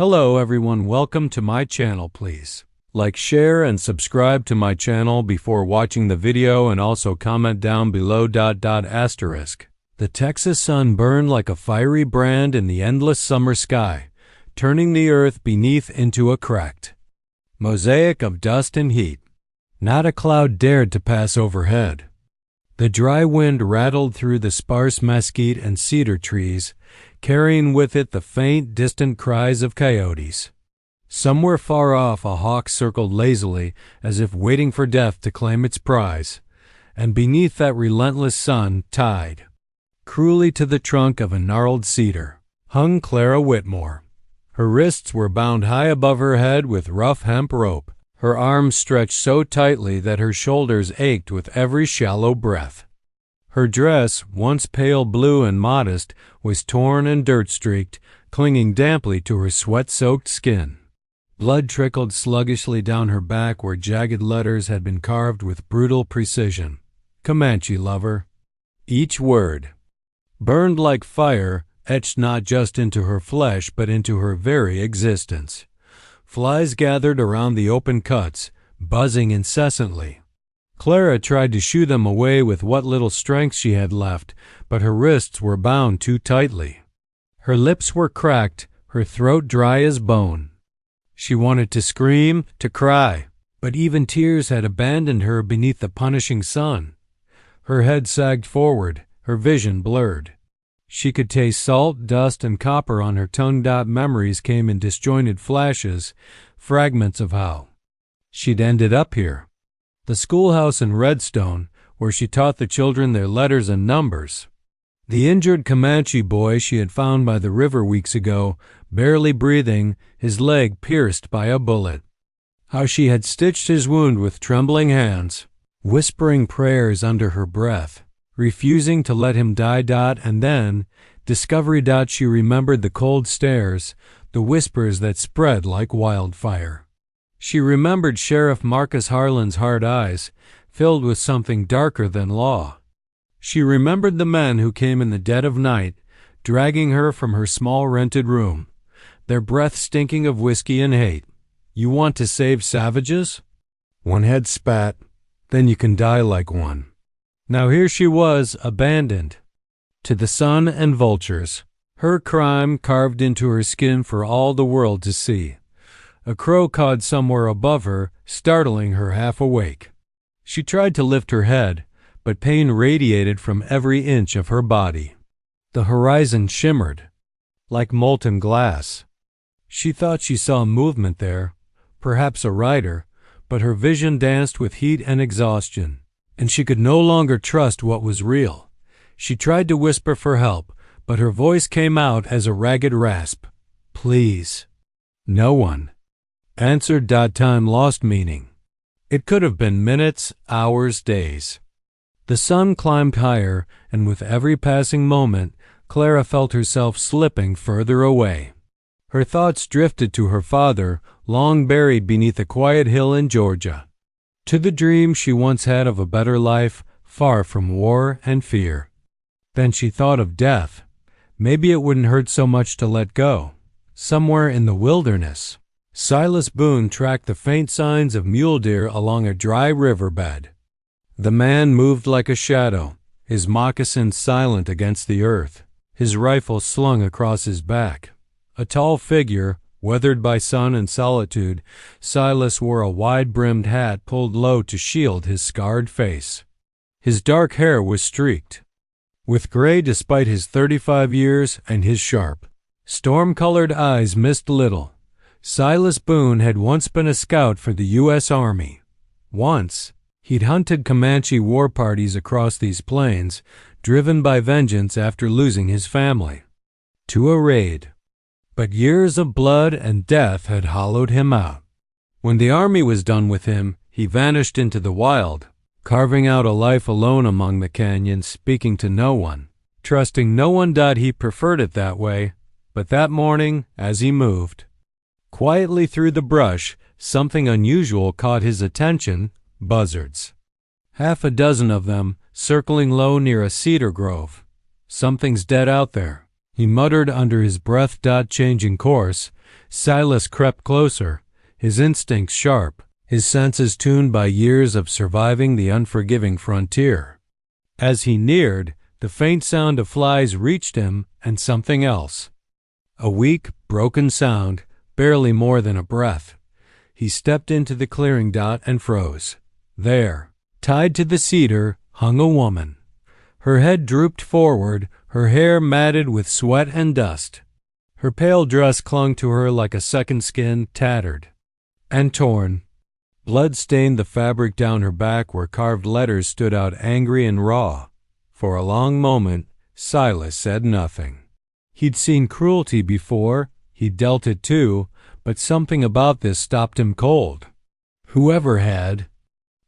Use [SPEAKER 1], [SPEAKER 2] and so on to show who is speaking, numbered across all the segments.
[SPEAKER 1] Hello everyone, welcome to my channel. Please like, share, and subscribe to my channel before watching the video, and also comment down below. Asterisk. The Texas sun burned like a fiery brand in the endless summer sky, turning the earth beneath into a cracked mosaic of dust and heat. Not a cloud dared to pass overhead. The dry wind rattled through the sparse mesquite and cedar trees, carrying with it the faint, distant cries of coyotes. Somewhere far off a hawk circled lazily, as if waiting for death to claim its prize, and beneath that relentless sun, tied cruelly to the trunk of a gnarled cedar, hung Clara Whitmore. Her wrists were bound high above her head with rough hemp rope, her arms stretched so tightly that her shoulders ached with every shallow breath. Her dress, once pale blue and modest, was torn and dirt-streaked, clinging damply to her sweat-soaked skin. Blood trickled sluggishly down her back where jagged letters had been carved with brutal precision. Comanche lover. Each word burned like fire, etched not just into her flesh but into her very existence. Flies gathered around the open cuts, buzzing incessantly. Clara tried to shoo them away with what little strength she had left, but her wrists were bound too tightly. Her lips were cracked, her throat dry as bone. She wanted to scream, to cry, but even tears had abandoned her beneath the punishing sun. Her head sagged forward, her vision blurred. She could taste salt, dust, and copper on her tongue. Memories came in disjointed flashes, fragments of how she'd ended up here. The schoolhouse in Redstone, where she taught the children their letters and numbers. The injured Comanche boy she had found by the river weeks ago, barely breathing, his leg pierced by a bullet. How she had stitched his wound with trembling hands, whispering prayers under her breath, refusing to let him die. And then, discovery. She remembered the cold stares, the whispers that spread like wildfire. She remembered Sheriff Marcus Harlan's hard eyes, filled with something darker than law. She remembered the men who came in the dead of night, dragging her from her small rented room, their breath stinking of whiskey and hate. You want to save savages? One had spat, then you can die like one. Now here she was, abandoned to the sun and vultures, her crime carved into her skin for all the world to see. A crow cawed somewhere above her, startling her half awake. She tried to lift her head, but pain radiated from every inch of her body. The horizon shimmered like molten glass. She thought she saw movement there, perhaps a rider, but her vision danced with heat and exhaustion, and she could no longer trust what was real. She tried to whisper for help, but her voice came out as a ragged rasp. Please. No one answered. Time lost meaning. It could have been minutes, hours, days. The sun climbed higher, and with every passing moment, Clara felt herself slipping further away. Her thoughts drifted to her father, long buried beneath a quiet hill in Georgia, to the dream she once had of a better life, far from war and fear. Then she thought of death. Maybe it wouldn't hurt so much to let go. Somewhere in the wilderness. Silas Boone tracked the faint signs of mule deer along a dry riverbed. The man moved like a shadow, his moccasins silent against the earth, his rifle slung across his back. A tall figure, weathered by sun and solitude, Silas wore a wide-brimmed hat pulled low to shield his scarred face. His dark hair was streaked with gray despite his 35 years, and his sharp, storm-colored eyes missed little. Silas Boone had once been a scout for the U.S. Army. Once, he'd hunted Comanche war parties across these plains, driven by vengeance after losing his family to a raid. But years of blood and death had hollowed him out. When the army was done with him, he vanished into the wild, carving out a life alone among the canyons, speaking to no one, trusting no one. He preferred it that way, but that morning, as he moved quietly through the brush, something unusual caught his attention. Buzzards. Half a dozen of them, circling low near a cedar grove. Something's dead out there, he muttered under his breath. Changing course, Silas crept closer, his instincts sharp, his senses tuned by years of surviving the unforgiving frontier. As he neared, the faint sound of flies reached him, and something else. A weak, broken sound, barely more than a breath. He stepped into the clearing and froze. There, tied to the cedar, hung a woman. Her head drooped forward, her hair matted with sweat and dust. Her pale dress clung to her like a second skin, tattered and torn. Blood stained the fabric down her back where carved letters stood out angry and raw. For a long moment, Silas said nothing. He'd seen cruelty before, he'd dealt it too, but something about this stopped him cold. Whoever had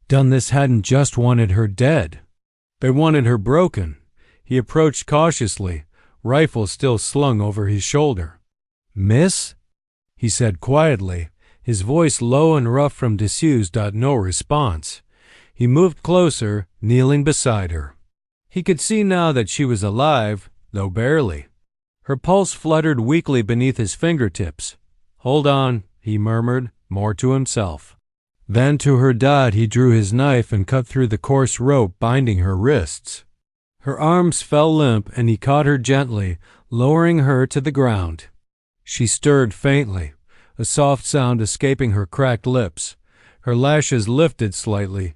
[SPEAKER 1] done this hadn't just wanted her dead. They wanted her broken. He approached cautiously, rifle still slung over his shoulder. "Miss?" he said quietly, his voice low and rough from disused. No response. He moved closer, kneeling beside her. He could see now that she was alive, though barely. Her pulse fluttered weakly beneath his fingertips. "Hold on," he murmured, more to himself. Then to her he drew his knife and cut through the coarse rope binding her wrists. Her arms fell limp, and he caught her gently, lowering her to the ground. She stirred faintly, a soft sound escaping her cracked lips. Her lashes lifted slightly,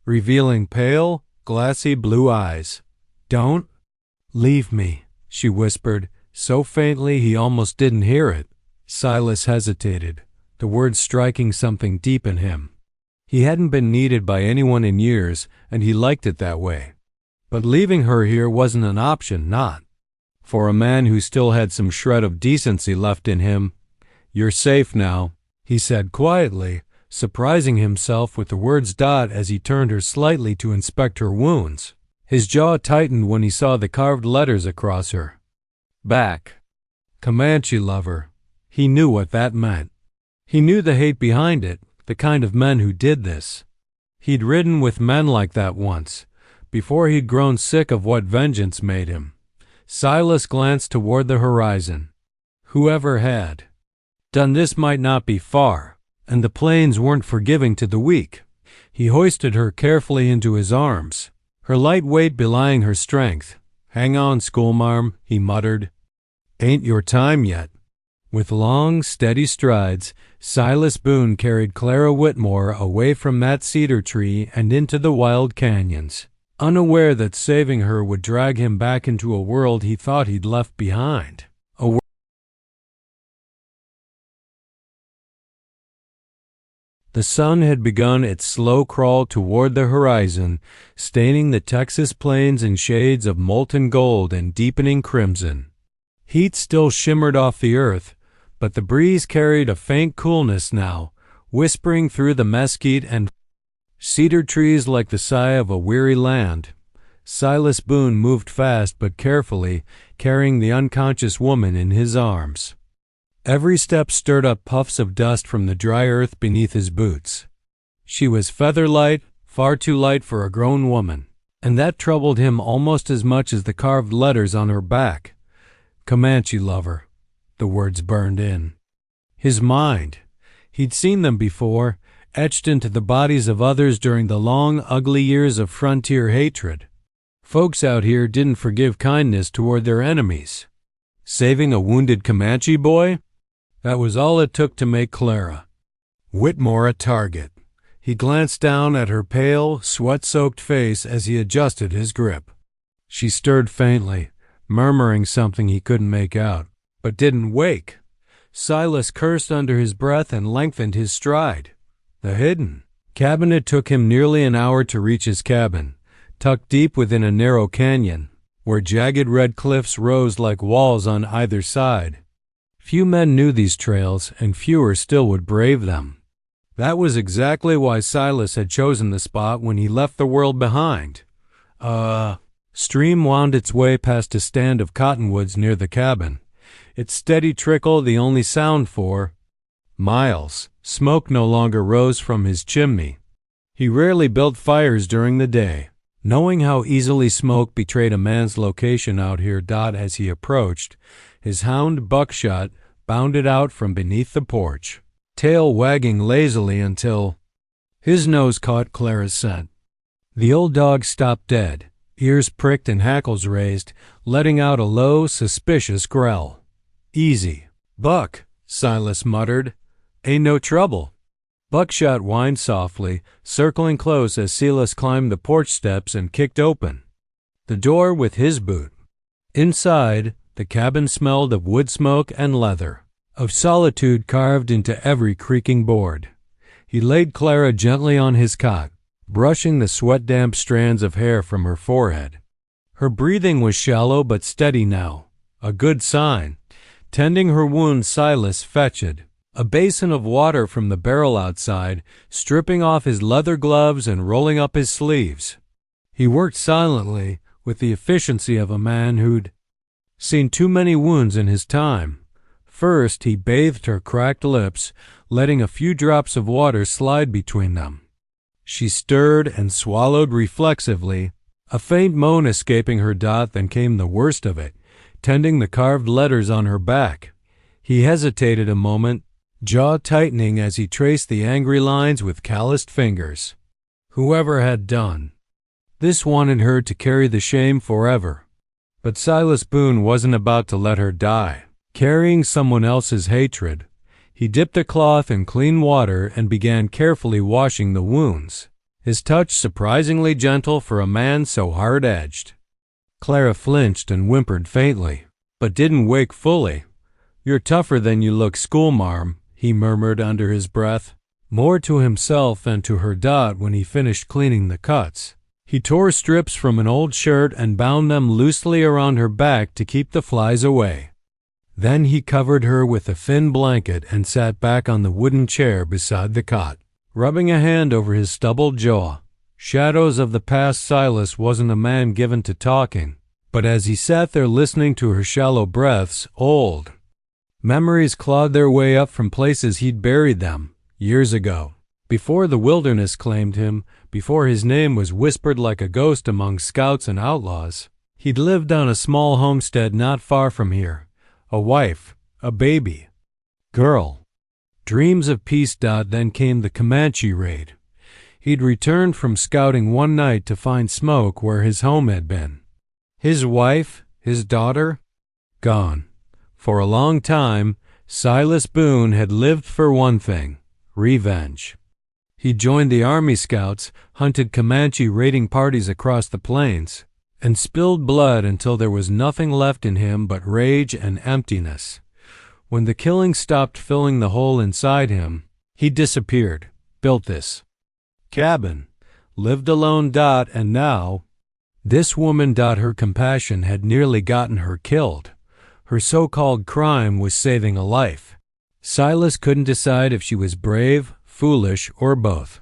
[SPEAKER 1] revealing pale, glassy blue eyes. "Don't leave me," she whispered, so faintly he almost didn't hear it. Silas hesitated, the words striking something deep in him. He hadn't been needed by anyone in years, and he liked it that way. But leaving her here wasn't an option, not for a man who still had some shred of decency left in him. "You're safe now," he said quietly, surprising himself with the words as he turned her slightly to inspect her wounds. His jaw tightened when he saw the carved letters across her back. Comanche lover. He knew what that meant. He knew the hate behind it, the kind of men who did this. He'd ridden with men like that once, before he'd grown sick of what vengeance made him. Silas glanced toward the horizon. Whoever had done this might not be far, and the plains weren't forgiving to the weak. He hoisted her carefully into his arms, her light weight belying her strength. "Hang on, schoolmarm," he muttered. "Ain't your time yet." With long, steady strides, Silas Boone carried Clara Whitmore away from that cedar tree and into the wild canyons, unaware that saving her would drag him back into a world he thought he'd left behind. The sun had begun its slow crawl toward the horizon, staining the Texas plains in shades of molten gold and deepening crimson. Heat still shimmered off the earth, but the breeze carried a faint coolness now, whispering through the mesquite and cedar trees like the sigh of a weary land. Silas Boone moved fast but carefully, carrying the unconscious woman in his arms. Every step stirred up puffs of dust from the dry earth beneath his boots. She was feather-light, far too light for a grown woman, and that troubled him almost as much as the carved letters on her back. Comanche lover. The words burned in his mind. He'd seen them before, etched into the bodies of others during the long, ugly years of frontier hatred. Folks out here didn't forgive kindness toward their enemies. Saving a wounded Comanche boy? That was all it took to make Clara Whitmore a target. He glanced down at her pale, sweat-soaked face as he adjusted his grip. She stirred faintly, murmuring something he couldn't make out, but didn't wake. Silas cursed under his breath and lengthened his stride. The hidden cabin. It took him nearly an hour to reach his cabin, tucked deep within a narrow canyon, where jagged red cliffs rose like walls on either side. Few men knew these trails, and fewer still would brave them. That was exactly why Silas had chosen the spot when he left the world behind. A stream wound its way past a stand of cottonwoods near the cabin, its steady trickle the only sound for miles. Smoke no longer rose from his chimney. He rarely built fires during the day, knowing how easily smoke betrayed a man's location out here. As he approached, his hound Buckshot bounded out from beneath the porch, tail wagging lazily until his nose caught Clara's scent. The old dog stopped dead, ears pricked and hackles raised, letting out a low, suspicious growl. "Easy, Buck," Silas muttered. "Ain't no trouble." Buckshot whined softly, circling close as Silas climbed the porch steps and kicked open the door with his boot. Inside, the cabin smelled of wood smoke and leather, of solitude carved into every creaking board. He laid Clara gently on his cot, brushing the sweat-damp strands of hair from her forehead. Her breathing was shallow but steady now, a good sign. Tending her wound, Silas fetched a basin of water from the barrel outside, stripping off his leather gloves and rolling up his sleeves. He worked silently, with the efficiency of a man who'd seen too many wounds in his time. First, he bathed her cracked lips, letting a few drops of water slide between them. She stirred and swallowed reflexively, a faint moan escaping her. Then came the worst of it, tending the carved letters on her back. He hesitated a moment, jaw tightening as he traced the angry lines with calloused fingers. Whoever had done this wanted her to carry the shame forever. But Silas Boone wasn't about to let her die, carrying someone else's hatred. He dipped a cloth in clean water and began carefully washing the wounds, his touch surprisingly gentle for a man so hard-edged. Clara flinched and whimpered faintly, but didn't wake fully. "You're tougher than you look, schoolmarm," he murmured under his breath, more to himself than to her. When he finished cleaning the cuts, he tore strips from an old shirt and bound them loosely around her back to keep the flies away. Then he covered her with a thin blanket and sat back on the wooden chair beside the cot, rubbing a hand over his stubbled jaw. Shadows of the past. Silas wasn't a man given to talking, but as he sat there listening to her shallow breaths, old memories clawed their way up from places he'd buried them years ago, before the wilderness claimed him, before his name was whispered like a ghost among scouts and outlaws. He'd lived on a small homestead not far from here, a wife, a baby, girl, dreams of peace. Then came the Comanche raid. He'd returned from scouting one night to find smoke where his home had been. His wife, his daughter, gone. For a long time, Silas Boone had lived for one thing: revenge. He joined the Army Scouts, hunted Comanche raiding parties across the plains, and spilled blood until there was nothing left in him but rage and emptiness. When the killing stopped filling the hole inside him, he disappeared, built this cabin, lived alone. And now, this woman. Her compassion had nearly gotten her killed. Her so-called crime was saving a life. Silas couldn't decide if she was brave, foolish, or both.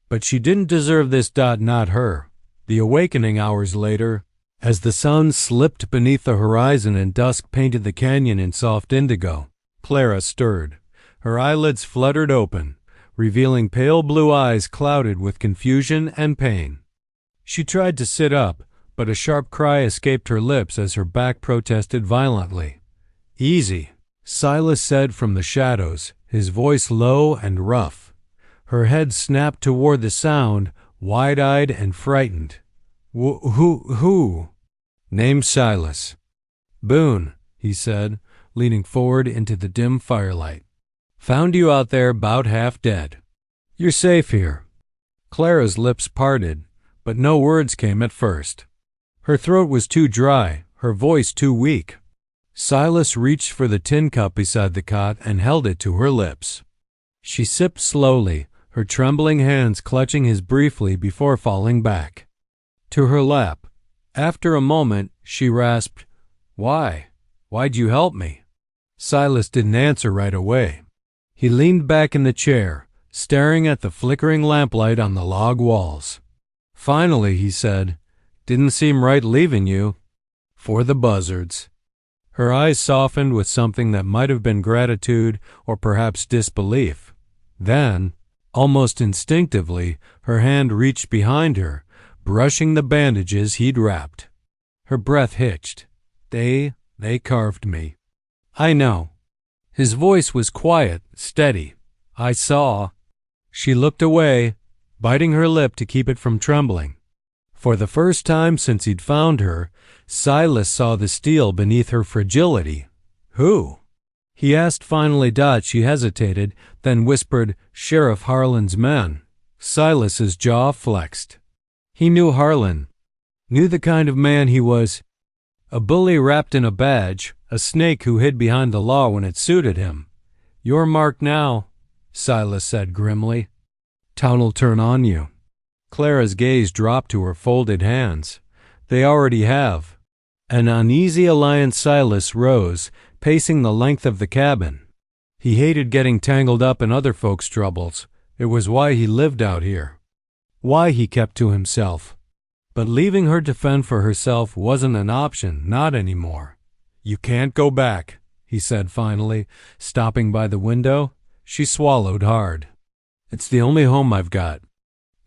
[SPEAKER 1] But she didn't deserve this. Not her. The awakening hours later, as the sun slipped beneath the horizon and dusk painted the canyon in soft indigo, Clara stirred. Her eyelids fluttered open, revealing pale blue eyes clouded with confusion and pain. She tried to sit up, but a sharp cry escaped her lips as her back protested violently. "Easy," Silas said from the shadows, his voice low and rough. Her head snapped toward the sound, wide-eyed and frightened. Who? "Name's Silas." "Boone," he said, leaning forward into the dim firelight. "Found you out there 'bout half dead. You're safe here." Clara's lips parted, but no words came at first. Her throat was too dry, her voice too weak. Silas reached for the tin cup beside the cot and held it to her lips. She sipped slowly, her trembling hands clutching his briefly before falling back to her lap. After a moment, she rasped, "Why? Why'd you help me?" Silas didn't answer right away. He leaned back in the chair, staring at the flickering lamplight on the log walls. Finally, he said, "Didn't seem right leaving you." "For the buzzards." Her eyes softened with something that might have been gratitude or perhaps disbelief. Then, almost instinctively, her hand reached behind her, brushing the bandages he'd wrapped. Her breath hitched. They carved me." "I know." His voice was quiet, steady. "I saw." She looked away, biting her lip to keep it from trembling. For the first time since he'd found her, Silas saw the steel beneath her fragility. "Who?" he asked finally. She hesitated, then whispered, "Sheriff Harlan's men." Silas's jaw flexed. He knew Harlan, knew the kind of man he was. A bully wrapped in a badge, a snake who hid behind the law when it suited him. "You're marked now," Silas said grimly. "Town'll turn on you." Clara's gaze dropped to her folded hands. "They already have." An uneasy Alliance Silas rose, pacing the length of the cabin. He hated getting tangled up in other folks' troubles. It was why he lived out here. Why he kept to himself. But leaving her to fend for herself wasn't an option, not anymore. "You can't go back," he said finally, stopping by the window. She swallowed hard. "It's the only home I've got."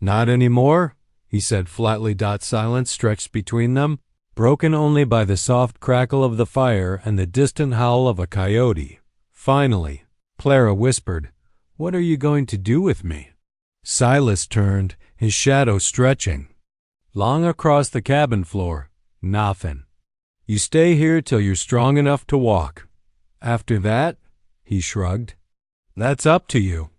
[SPEAKER 1] "Not anymore," he said flatly. Silence stretched between them, broken only by the soft crackle of the fire and the distant howl of a coyote. Finally, Clara whispered, "What are you going to do with me?" Silas turned, his shadow stretching. Long across the cabin floor, "Nothin'. You stay here till you're strong enough to walk. After that," he shrugged, "that's up to you."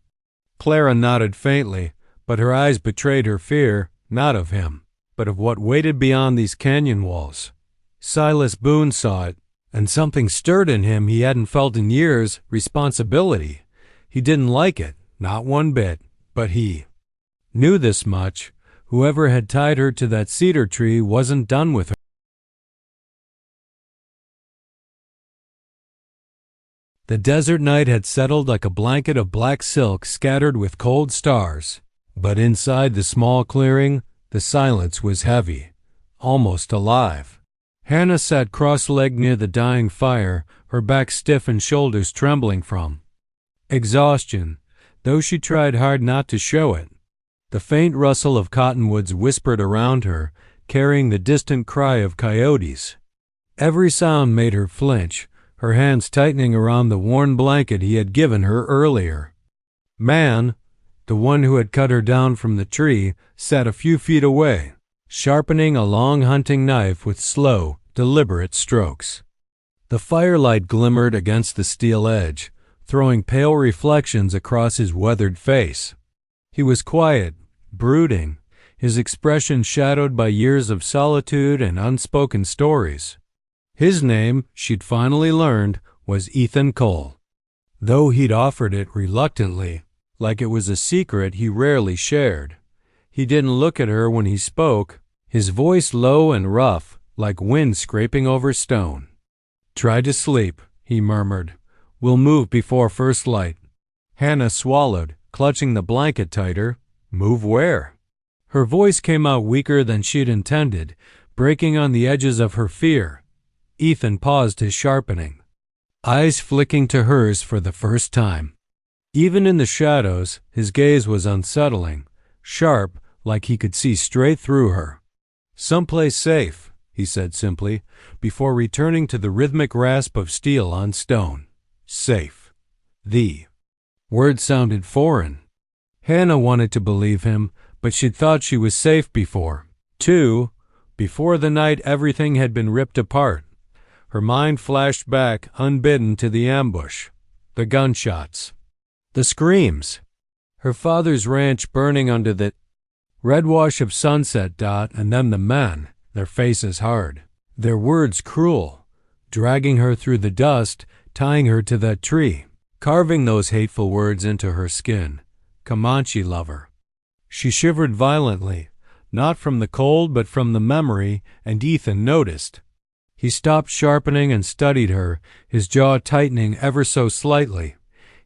[SPEAKER 1] Clara nodded faintly, but her eyes betrayed her fear, not of him, but of what waited beyond these canyon walls. Silas Boone saw it, and something stirred in him he hadn't felt in years: responsibility. He didn't like it, not one bit, but he knew this much: whoever had tied her to that cedar tree wasn't done with her. The desert night had settled like a blanket of black silk scattered with cold stars, but inside the small clearing, the silence was heavy, almost alive. Hannah sat cross-legged near the dying fire, her back stiff and shoulders trembling from exhaustion, though she tried hard not to show it. The faint rustle of cottonwoods whispered around her, carrying the distant cry of coyotes. Every sound made her flinch, her hands tightening around the worn blanket he had given her earlier. Man, the one who had cut her down from the tree, sat a few feet away, sharpening a long hunting knife with slow, deliberate strokes. The firelight glimmered against the steel edge, throwing pale reflections across his weathered face. He was quiet, brooding, his expression shadowed by years of solitude and unspoken stories. His name, she'd finally learned, was Ethan Cole, though he'd offered it reluctantly, like it was a secret he rarely shared. He didn't look at her when he spoke, his voice low and rough, like wind scraping over stone. "Try to sleep," he murmured. "We'll move before first light." Hannah swallowed, clutching the blanket tighter. "Move where?" Her voice came out weaker than she'd intended, breaking on the edges of her fear. Ethan paused his sharpening, eyes flicking to hers for the first time. Even in the shadows, his gaze was unsettling, sharp, like he could see straight through her. "Someplace safe," he said simply, before returning to the rhythmic rasp of steel on stone. "Safe." The word sounded foreign. Hannah wanted to believe him, but she'd thought she was safe before. Too, before the night everything had been ripped apart. Her mind flashed back, unbidden, to the ambush, the gunshots, the screams, her father's ranch burning under the red wash of sunset. And then the men, their faces hard, their words cruel, dragging her through the dust, tying her to that tree, carving those hateful words into her skin. Comanche lover. She shivered violently, not from the cold but from the memory, and Ethan noticed. He stopped sharpening and studied her, his jaw tightening ever so slightly.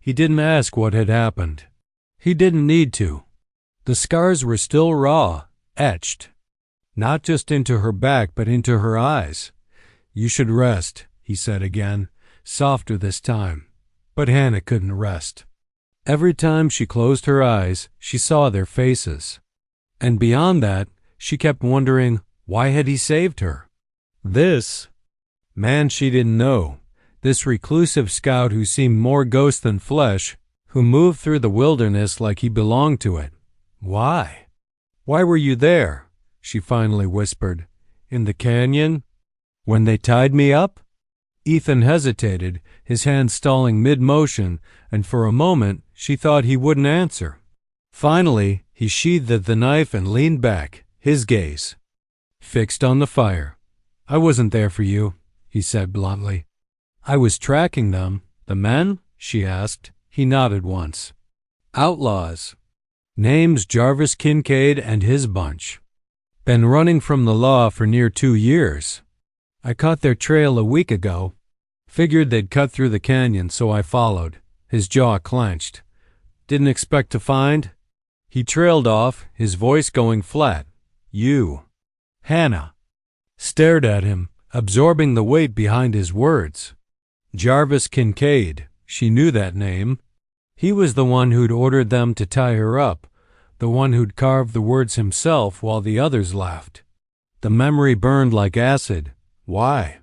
[SPEAKER 1] He didn't ask what had happened. He didn't need to. The scars were still raw, etched, not just into her back but into her eyes. "You should rest," he said again, softer this time. But Hannah couldn't rest. Every time she closed her eyes, she saw their faces. And beyond that, she kept wondering, why had he saved her? This man she didn't know, this reclusive scout who seemed more ghost than flesh, who moved through the wilderness like he belonged to it. Why? Why were you there? She finally whispered. In the canyon? When they tied me up? Ethan hesitated, his hand stalling mid-motion, and for a moment she thought he wouldn't answer. Finally, he sheathed the knife and leaned back, his gaze fixed on the fire. I wasn't there for you, he said bluntly. I was tracking them. The men? She asked. He nodded once. Outlaws. Names Jarvis Kincaid and his bunch. Been running from the law for near 2 years. I caught their trail a week ago. Figured they'd cut through the canyon, so I followed. His jaw clenched. Didn't expect to find. He trailed off, his voice going flat. You. Hannah. Stared at him, absorbing the weight behind his words. Jarvis Kincaid. She knew that name. He was the one who'd ordered them to tie her up, the one who'd carved the words himself while the others laughed. The memory burned like acid. Why?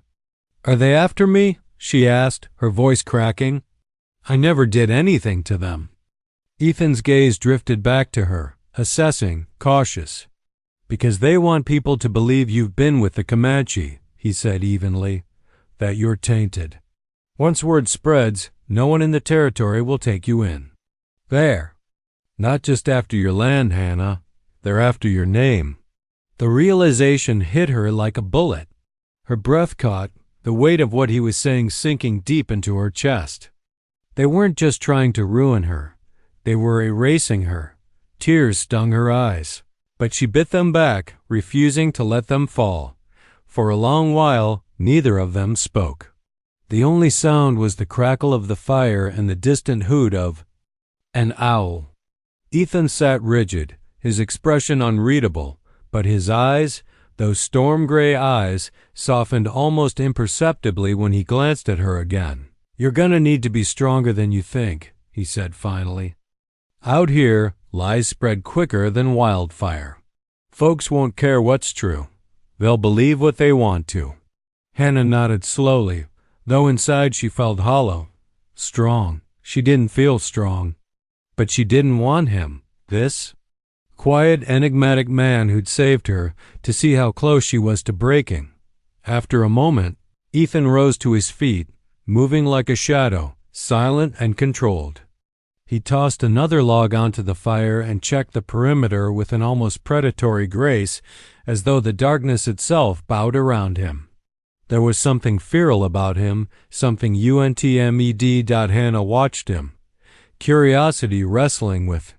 [SPEAKER 1] Are they after me? She asked, her voice cracking. I never did anything to them. Ethan's gaze drifted back to her, assessing, cautious. Because they want people to believe you've been with the Comanche, he said evenly, that you're tainted. Once word spreads, no one in the territory will take you in. There. Not just after your land, Hannah. They're after your name. The realization hit her like a bullet. Her breath caught, the weight of what he was saying sinking deep into her chest. They weren't just trying to ruin her. They were erasing her. Tears stung her eyes. But she bit them back, refusing to let them fall. For a long while, neither of them spoke. The only sound was the crackle of the fire and the distant hoot of an owl. Ethan sat rigid, his expression unreadable, but his eyes, those storm-gray eyes, softened almost imperceptibly when he glanced at her again. You're gonna need to be stronger than you think, he said finally. Out here, lies spread quicker than wildfire. Folks won't care what's true. They'll believe what they want to. Hannah nodded slowly, though inside she felt hollow. Strong. She didn't feel strong. But she didn't want him. This quiet, enigmatic man who'd saved her, to see how close she was to breaking. After a moment, Ethan rose to his feet, moving like a shadow, silent and controlled. He tossed another log onto the fire and checked the perimeter with an almost predatory grace, as though the darkness itself bowed around him. There was something feral about him, something untamed. Hannah watched him. Curiosity wrestling with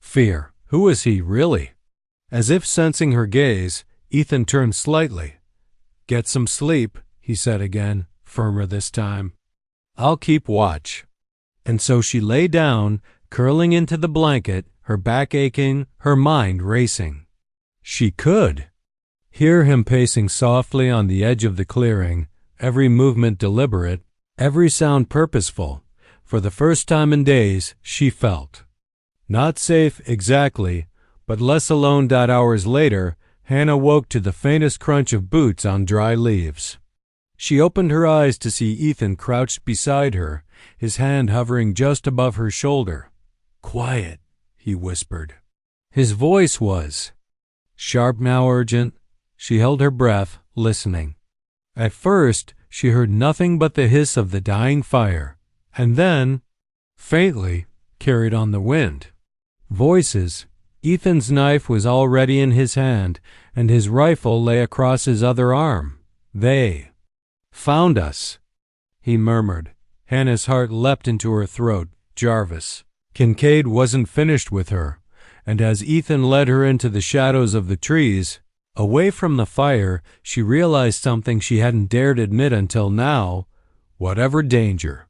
[SPEAKER 1] fear. Who was he, really? As if sensing her gaze, Ethan turned slightly. Get some sleep, he said again, firmer this time. I'll keep watch. And so she lay down, curling into the blanket, her back aching, her mind racing. She could hear him pacing softly on the edge of the clearing, every movement deliberate, every sound purposeful. For the first time in days, she felt not safe exactly, but less alone. Hours later, Hannah woke to the faintest crunch of boots on dry leaves. She opened her eyes to see Ethan crouched beside her, his hand hovering just above her shoulder. Quiet, he whispered. His voice was sharp, now urgent. She held her breath, listening. At first, she heard nothing but the hiss of the dying fire, and then, faintly, carried on the wind. Voices. Ethan's knife was already in his hand, and his rifle lay across his other arm. They found us, he murmured. Hannah's heart leapt into her throat. Jarvis Kincaid wasn't finished with her, and as Ethan led her into the shadows of the trees, away from the fire, she realized something she hadn't dared admit until now. Whatever danger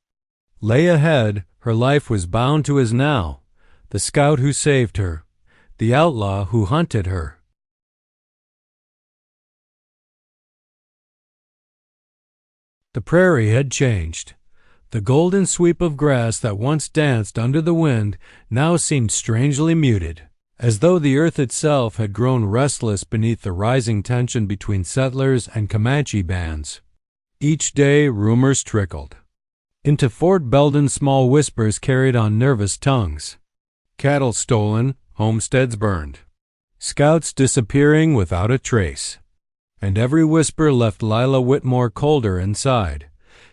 [SPEAKER 1] lay ahead, her life was bound to his now. The scout who saved her, the outlaw who hunted her. The prairie had changed. The golden sweep of grass that once danced under the wind now seemed strangely muted, as though the earth itself had grown restless beneath the rising tension between settlers and Comanche bands. Each day rumors trickled. Into Fort Belden small whispers carried on nervous tongues. Cattle stolen, homesteads burned. Scouts disappearing without a trace. And every whisper left Lila Whitmore colder inside,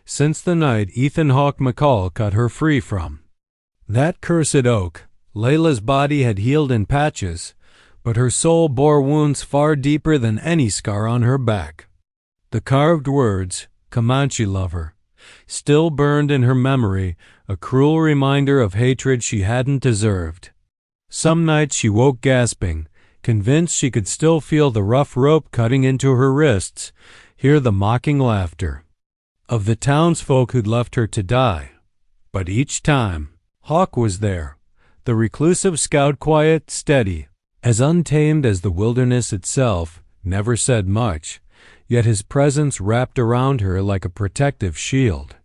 [SPEAKER 1] since the night Ethan Hawk McCall cut her free from that cursed oak. Layla's body had healed in patches, but her soul bore wounds far deeper than any scar on her back. The carved words, Comanche lover, still burned in her memory, a cruel reminder of hatred she hadn't deserved. Some nights she woke gasping, convinced she could still feel the rough rope cutting into her wrists, hear the mocking laughter of the townsfolk who'd left her to die. But each time, Hawk was there, the reclusive scout, quiet, steady, as untamed as the wilderness itself, never said much, yet his presence wrapped around her like a protective shield.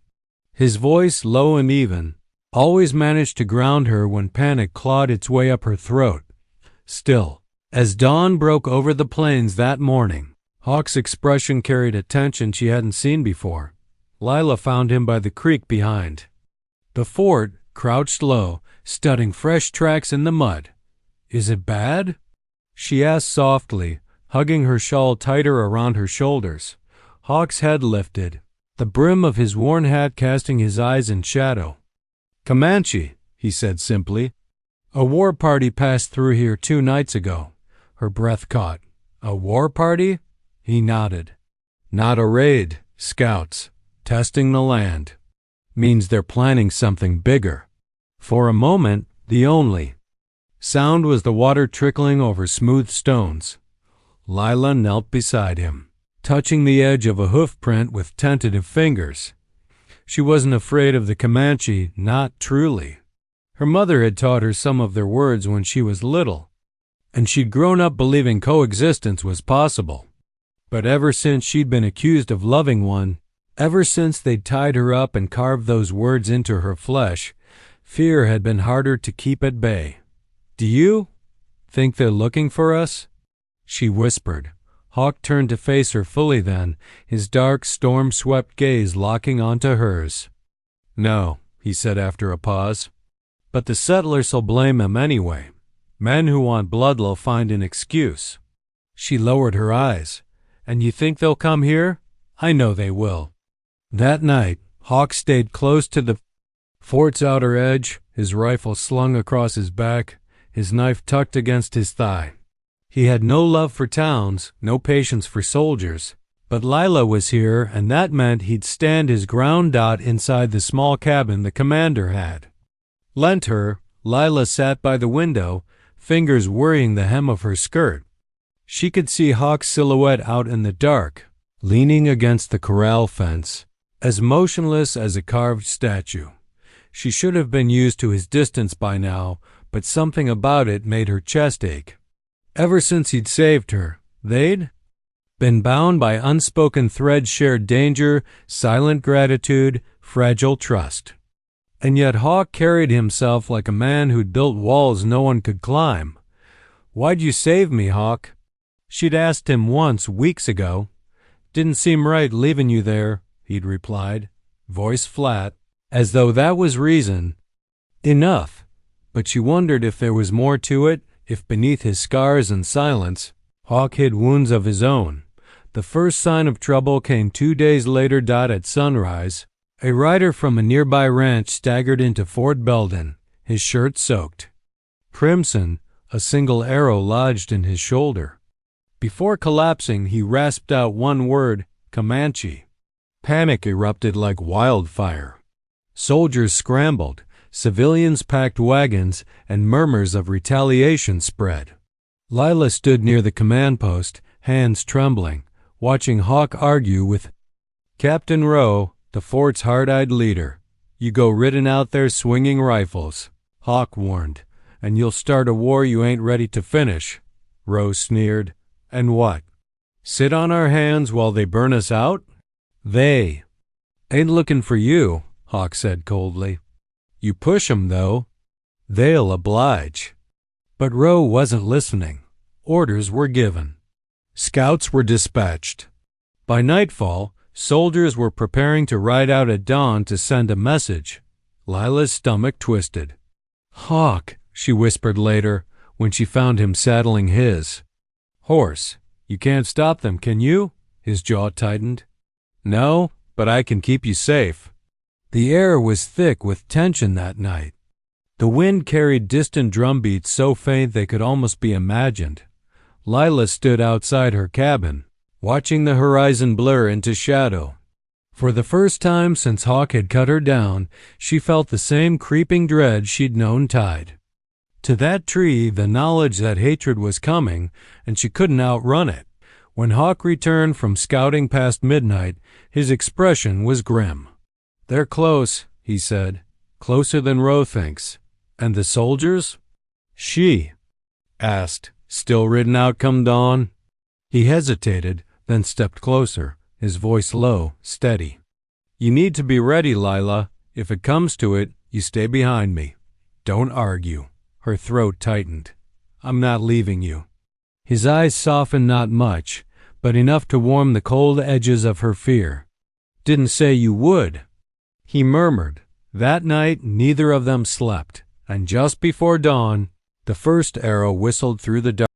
[SPEAKER 1] His voice, low and even, always managed to ground her when panic clawed its way up her throat. Still, as dawn broke over the plains that morning, Hawk's expression carried a tension she hadn't seen before. Lila found him by the creek behind the fort, crouched low, studying fresh tracks in the mud. "Is it bad?" she asked softly, hugging her shawl tighter around her shoulders. Hawk's head lifted, the brim of his worn hat casting his eyes in shadow. "Comanche," he said simply. "A war party passed through here 2 nights ago." Her breath caught. "A war party?" He nodded. "Not a raid. Scouts. Testing the land. Means they're planning something bigger." For a moment, the only sound was the water trickling over smooth stones. Lila knelt beside him, touching the edge of a hoof print with tentative fingers. She wasn't afraid of the Comanche, not truly. Her mother had taught her some of their words when she was little, and she'd grown up believing coexistence was possible. But ever since she'd been accused of loving one, ever since they'd tied her up and carved those words into her flesh, fear had been harder to keep at bay. "Do you think they're looking for us?" she whispered. Hawk turned to face her fully then, his dark, storm-swept gaze locking onto hers. "No," he said after a pause. "But the settlers'll blame him anyway. Men who want blood'll find an excuse." She lowered her eyes. "And you think they'll come here?" "I know they will." That night, Hawk stayed close to the fort's outer edge, his rifle slung across his back, his knife tucked against his thigh. He had no love for towns, no patience for soldiers, but Lila was here, and that meant he'd stand his ground inside the small cabin the commander had lent her. Lila sat by the window, fingers worrying the hem of her skirt. She could see Hawk's silhouette out in the dark, leaning against the corral fence, as motionless as a carved statue. She should have been used to his distance by now, but something about it made her chest ache. Ever since he'd saved her, they'd been bound by unspoken threads, shared danger, silent gratitude, fragile trust. And yet Hawk carried himself like a man who'd built walls no one could climb. "Why'd you save me, Hawk?" She'd asked him once, weeks ago. "Didn't seem right leaving you there," he'd replied, voice flat, as though that was reason enough. But she wondered if there was more to it, if beneath his scars and silence, Hawk hid wounds of his own. The first sign of trouble came 2 days later. At sunrise, a rider from a nearby ranch staggered into Fort Belden, his shirt soaked crimson, a single arrow lodged in his shoulder. Before collapsing, he rasped out one word, "Comanche." Panic erupted like wildfire. Soldiers scrambled, civilians packed wagons, and murmurs of retaliation spread. Lila stood near the command post, hands trembling, watching Hawk argue with Captain Rowe, the fort's hard-eyed leader. "You go ridden out there swinging rifles," Hawk warned, "and you'll start a war you ain't ready to finish." Rowe sneered. "And what? Sit on our hands while they burn us out?" "They ain't looking for you," Hawk said coldly. "You push 'em, though, they'll oblige." But Rowe wasn't listening. Orders were given. Scouts were dispatched. By nightfall, Soldiers were preparing to ride out at dawn to send a message. Lila's stomach twisted. "Hawk," she whispered later, when she found him saddling his horse. "You can't stop them, can you?" His jaw tightened. "No, but I can keep you safe." The air was thick with tension that night. The wind carried distant drumbeats so faint they could almost be imagined. Lila stood outside her cabin, watching the horizon blur into shadow. For the first time since Hawk had cut her down, she felt the same creeping dread she'd known tied to that tree, the knowledge that hatred was coming, and she couldn't outrun it. When Hawk returned from scouting past midnight, his expression was grim. "They're close," he said, "closer than Ro thinks." "And the soldiers?" she asked. "Still ridden out come dawn?" He hesitated, then stepped closer, his voice low, steady. "You need to be ready, Lila. If it comes to it, you stay behind me. Don't argue." Her throat tightened. "I'm not leaving you." His eyes softened not much, but enough to warm the cold edges of her fear. "Didn't say you would," he murmured. That night neither of them slept, and just before dawn, the first arrow whistled through the dark.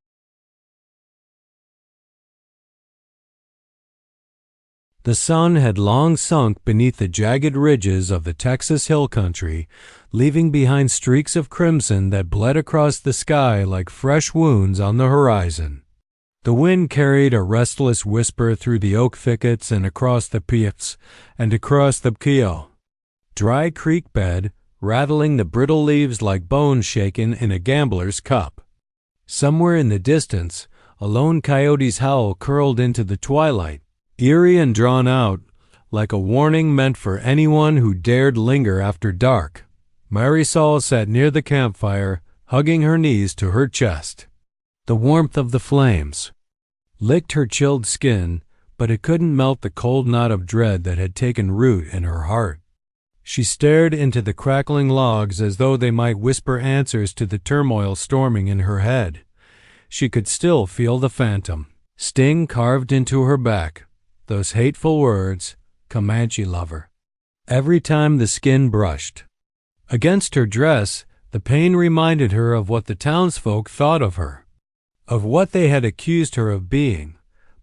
[SPEAKER 1] The sun had long sunk beneath the jagged ridges of the Texas hill country, leaving behind streaks of crimson that bled across the sky like fresh wounds on the horizon. The wind carried a restless whisper through the oak thickets and across the peaks and across the Kio. Dry creek bed, rattling the brittle leaves like bones shaken in a gambler's cup. Somewhere in the distance, a lone coyote's howl curled into the twilight, eerie and drawn out, like a warning meant for anyone who dared linger after dark. Marisol sat near the campfire, hugging her knees to her chest. The warmth of the flames licked her chilled skin, but it couldn't melt the cold knot of dread that had taken root in her heart. She stared into the crackling logs as though they might whisper answers to the turmoil storming in her head. She could still feel the phantom sting carved into her back. Those hateful words, Comanche lover. Every time the skin brushed against her dress, the pain reminded her of what the townsfolk thought of her, of what they had accused her of being.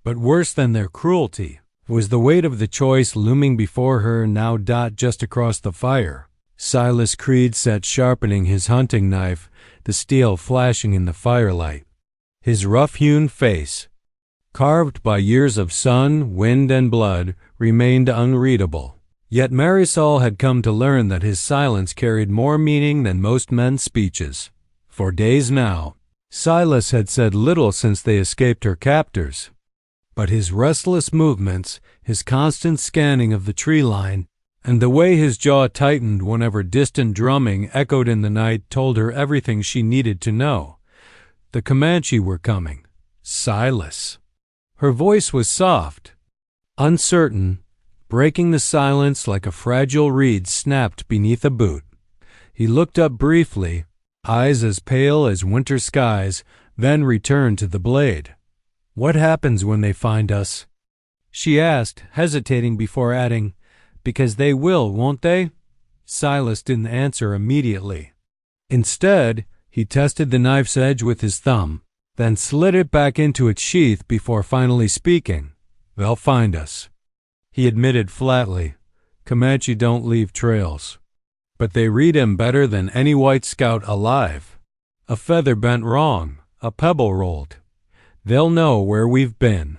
[SPEAKER 1] But worse than their cruelty was the weight of the choice looming before her now. Just across the fire, Silas Creed sat sharpening his hunting knife, the steel flashing in the firelight. His rough-hewn face, carved by years of sun, wind, and blood, remained unreadable. Yet Marisol had come to learn that his silence carried more meaning than most men's speeches. For days now, Silas had said little since they escaped her captors. But his restless movements, his constant scanning of the tree line, and the way his jaw tightened whenever distant drumming echoed in the night told her everything she needed to know. The Comanche were coming. Silas. Her voice was soft, uncertain, breaking the silence like a fragile reed snapped beneath a boot. He looked up briefly, eyes as pale as winter skies, then returned to the blade. "What happens when they find us?" she asked, hesitating before adding, "Because they will, won't they?" Silas didn't answer immediately. Instead, he tested the knife's edge with his thumb, then slid it back into its sheath before finally speaking. "They'll find us," he admitted flatly. "Comanche don't leave trails. But they read him better than any white scout alive. A feather bent wrong, a pebble rolled. They'll know where we've been."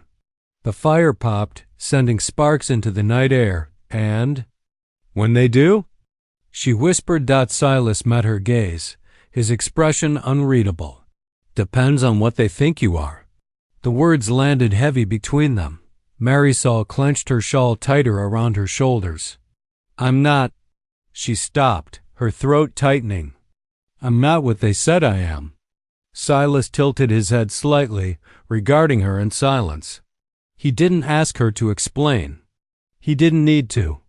[SPEAKER 1] The fire popped, sending sparks into the night air, and "When they do?" she whispered. Silas met her gaze, his expression unreadable. "Depends on what they think you are." The words landed heavy between them. Marisol clenched her shawl tighter around her shoulders. "I'm not—" She stopped, her throat tightening. "I'm not what they said I am." Silas tilted his head slightly, regarding her in silence. He didn't ask her to explain. He didn't need to.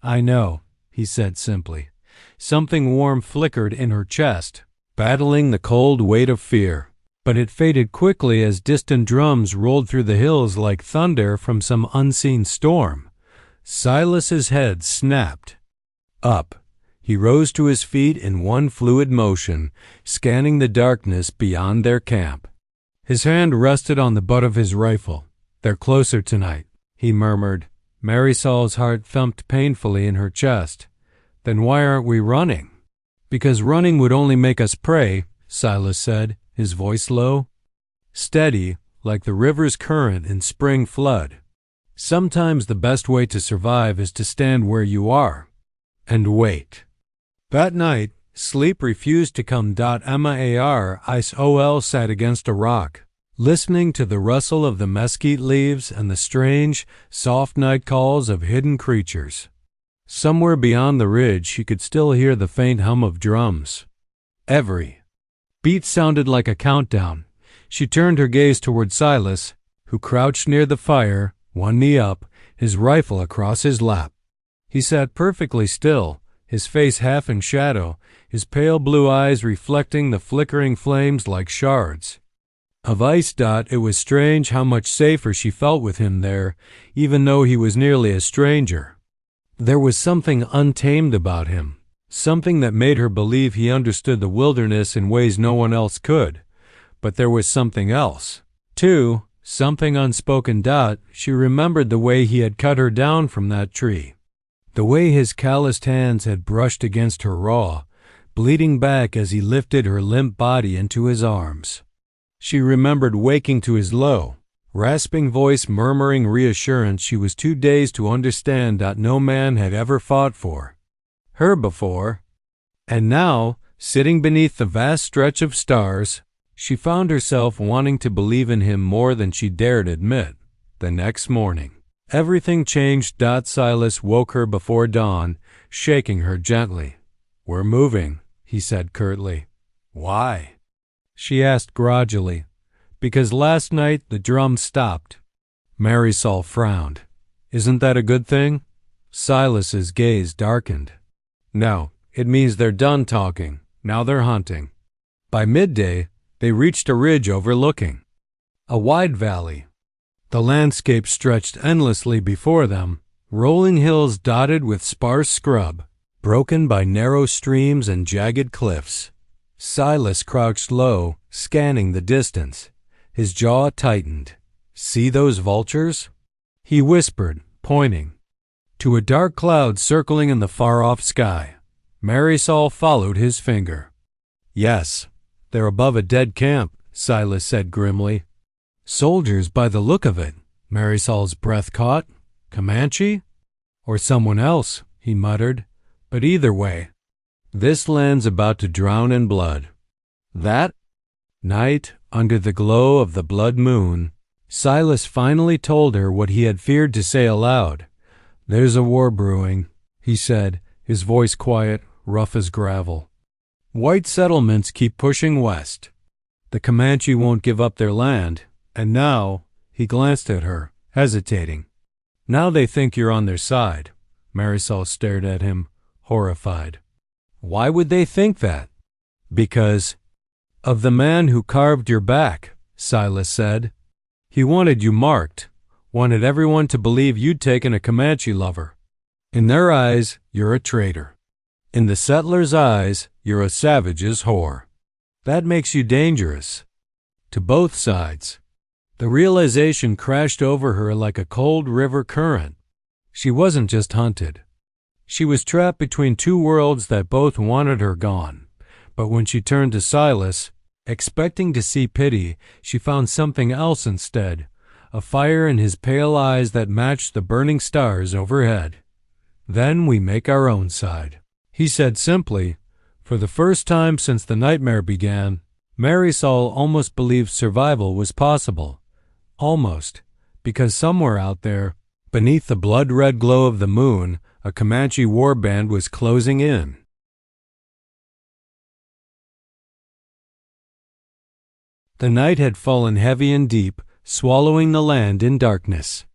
[SPEAKER 1] "I know," he said simply. Something warm flickered in her chest, battling the cold weight of fear. But it faded quickly as distant drums rolled through the hills like thunder from some unseen storm. Silas's head snapped. Up. He rose to his feet in one fluid motion, scanning the darkness beyond their camp. His hand rested on the butt of his rifle. "They're closer tonight," he murmured. Marisol's heart thumped painfully in her chest. "Then why aren't we running?" "Because running would only make us prey," Silas said, his voice low, steady, like the river's current in spring flood. "Sometimes the best way to survive is to stand where you are and wait." That night, sleep refused to come. Mar sat against a rock, listening to the rustle of the mesquite leaves and the strange, soft night calls of hidden creatures. Somewhere beyond the ridge she could still hear the faint hum of drums. Every beat sounded like a countdown. She turned her gaze toward Silas, who crouched near the fire, one knee up, his rifle across his lap. He sat perfectly still, his face half in shadow, his pale blue eyes reflecting the flickering flames like shards of ice. It was strange how much safer she felt with him there, even though he was nearly a stranger. There was something untamed about him, something that made her believe he understood the wilderness in ways no one else could. But there was something else, too, something unspoken. She remembered the way he had cut her down from that tree, the way his calloused hands had brushed against her raw, bleeding back as he lifted her limp body into his arms. She remembered waking to his low, rasping voice murmuring reassurance she was too dazed to understand that no man had ever fought for her before. And now, sitting beneath the vast stretch of stars, she found herself wanting to believe in him more than she dared admit. The next morning, everything changed. Silas woke her before dawn, shaking her gently. "We're moving," he said curtly. "Why?" she asked grudgingly. "Because last night the drum stopped." Marisol frowned. "Isn't that a good thing?" Silas's gaze darkened. "No, it means they're done talking. Now they're hunting." By midday, they reached a ridge overlooking a wide valley. The landscape stretched endlessly before them, rolling hills dotted with sparse scrub, broken by narrow streams and jagged cliffs. Silas crouched low, scanning the distance. His jaw tightened. "See those vultures?" he whispered, pointing to a dark cloud circling in the far-off sky. Marisol followed his finger. "Yes, they're above a dead camp," Silas said grimly. "Soldiers by the look of it," Marisol's breath caught. "Comanche? Or someone else," he muttered. "But either way, this land's about to drown in blood." That night, under the glow of the blood moon, Silas finally told her what he had feared to say aloud. "There's a war brewing," he said, his voice quiet, rough as gravel. "White settlements keep pushing west. The Comanche won't give up their land, and now," he glanced at her, hesitating, "now they think you're on their side." Marisol stared at him, horrified. "Why would they think that?" "Because of the man who carved your back," Silas said. "He wanted you marked, wanted everyone to believe you'd taken a Comanche lover. In their eyes, you're a traitor. In the settlers' eyes, you're a savage's whore. That makes you dangerous. To both sides." The realization crashed over her like a cold river current. She wasn't just hunted. She was trapped between two worlds that both wanted her gone. But when she turned to Silas, expecting to see pity, she found something else instead, a fire in his pale eyes that matched the burning stars overhead. "Then we make our own side," he said simply. For the first time since the nightmare began, Marisol almost believed survival was possible. Almost, because somewhere out there, beneath the blood-red glow of the moon, a Comanche war band was closing in. The night had fallen heavy and deep, swallowing the land in darkness.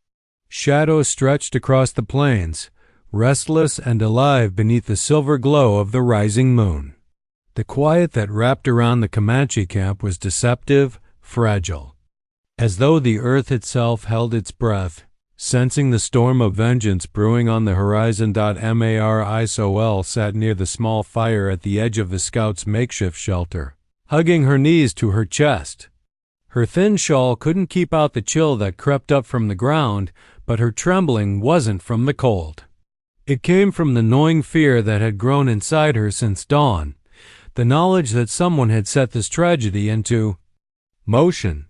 [SPEAKER 1] Shadows stretched across the plains, restless and alive beneath the silver glow of the rising moon. The quiet that wrapped around the Comanche camp was deceptive, fragile. As though the earth itself held its breath, Sensing the storm of vengeance brewing on the horizon, Marisol sat near the small fire at the edge of the scouts' makeshift shelter, hugging her knees to her chest. Her thin shawl couldn't keep out the chill that crept up from the ground, but her trembling wasn't from the cold. It came from the gnawing fear that had grown inside her since dawn, the knowledge that someone had set this tragedy into motion.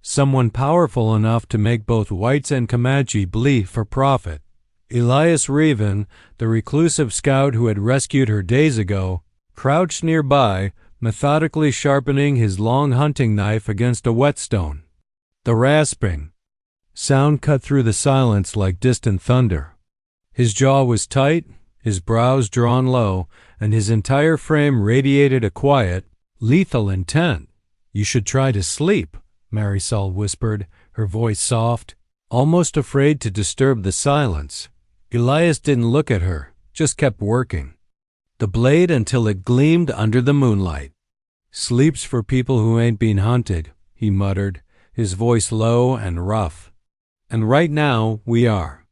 [SPEAKER 1] Someone powerful enough to make both whites and Comanche bleed for profit. Elias Reven, the reclusive scout who had rescued her days ago, crouched nearby, methodically sharpening his long hunting knife against a whetstone. The rasping sound cut through the silence like distant thunder. His jaw was tight, his brows drawn low, and his entire frame radiated a quiet, lethal intent. "You should try to sleep," Marisol whispered, her voice soft, almost afraid to disturb the silence. Elias didn't look at her, just kept working the blade until it gleamed under the moonlight. "Sleep's for people who ain't been hunted," he muttered, his voice low and rough. "And right now we are."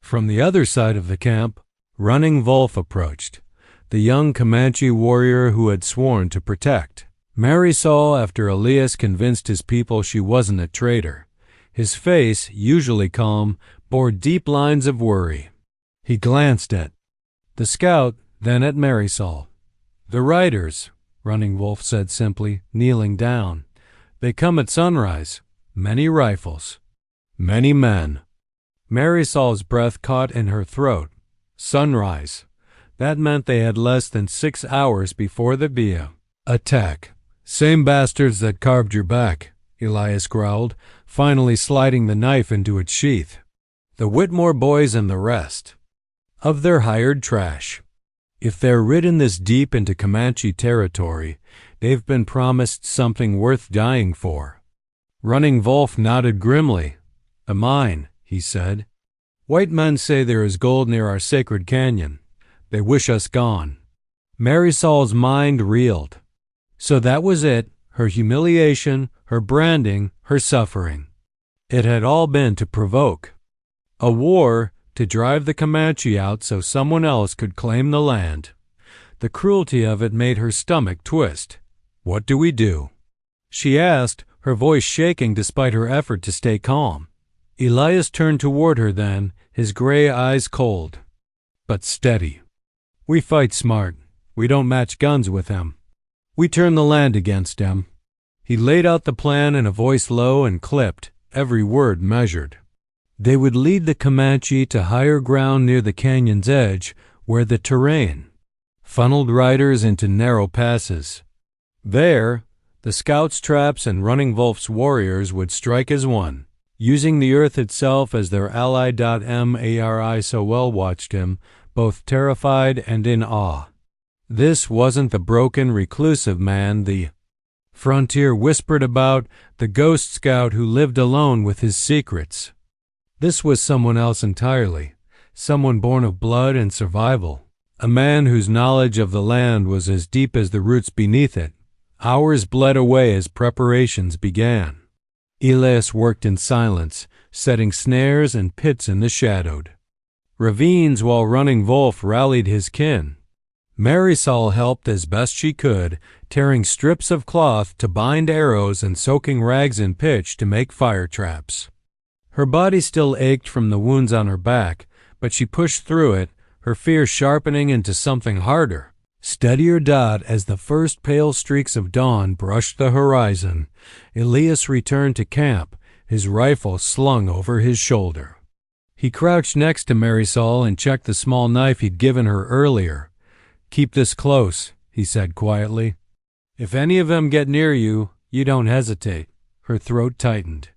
[SPEAKER 1] From the other side of the camp, Running Wolf approached, the young Comanche warrior who had sworn to protect Marisol after Elias convinced his people she wasn't a traitor. His face, usually calm, bore deep lines of worry. He glanced at the scout, then at Marisol. "The riders," Running Wolf said simply, kneeling down. "They come at sunrise. Many rifles. Many men." Marisol's breath caught in her throat. Sunrise. That meant they had less than 6 hours before the Via attack. "Same bastards that carved your back," Elias growled, finally sliding the knife into its sheath. "The Whitmore boys and the rest of their hired trash. If they're ridden this deep into Comanche territory, they've been promised something worth dying for." Running Wolf nodded grimly. "A mine," he said. "White men say there is gold near our sacred canyon. They wish us gone." Marisol's mind reeled. So that was it, her humiliation, her branding, her suffering. It had all been to provoke a war, to drive the Comanche out so someone else could claim the land. The cruelty of it made her stomach twist. "What do we do?" she asked, her voice shaking despite her effort to stay calm. Elias turned toward her then, his gray eyes cold, but steady. "We fight smart. We don't match guns with him. We turn the land against him." He laid out the plan in a voice low and clipped, every word measured. They would lead the Comanche to higher ground near the canyon's edge, where the terrain funneled riders into narrow passes. There, the scouts' traps and Running Wolf's warriors would strike as one, using the earth itself as their ally. Marisol watched him, both terrified and in awe. This wasn't the broken, reclusive man the frontier whispered about, the ghost scout who lived alone with his secrets. This was someone else entirely, someone born of blood and survival, a man whose knowledge of the land was as deep as the roots beneath it. Hours bled away as preparations began. Elias worked in silence, setting snares and pits in the shadowed ravines while Running Wolf rallied his kin. Marisol helped as best she could, tearing strips of cloth to bind arrows and soaking rags in pitch to make fire traps. Her body still ached from the wounds on her back, but she pushed through it, her fear sharpening into something harder, steadier. As the first pale streaks of dawn brushed the horizon, Elias returned to camp, his rifle slung over his shoulder. He crouched next to Marisol and checked the small knife he'd given her earlier. "Keep this close," he said quietly. "If any of them get near you, you don't hesitate." Her throat tightened.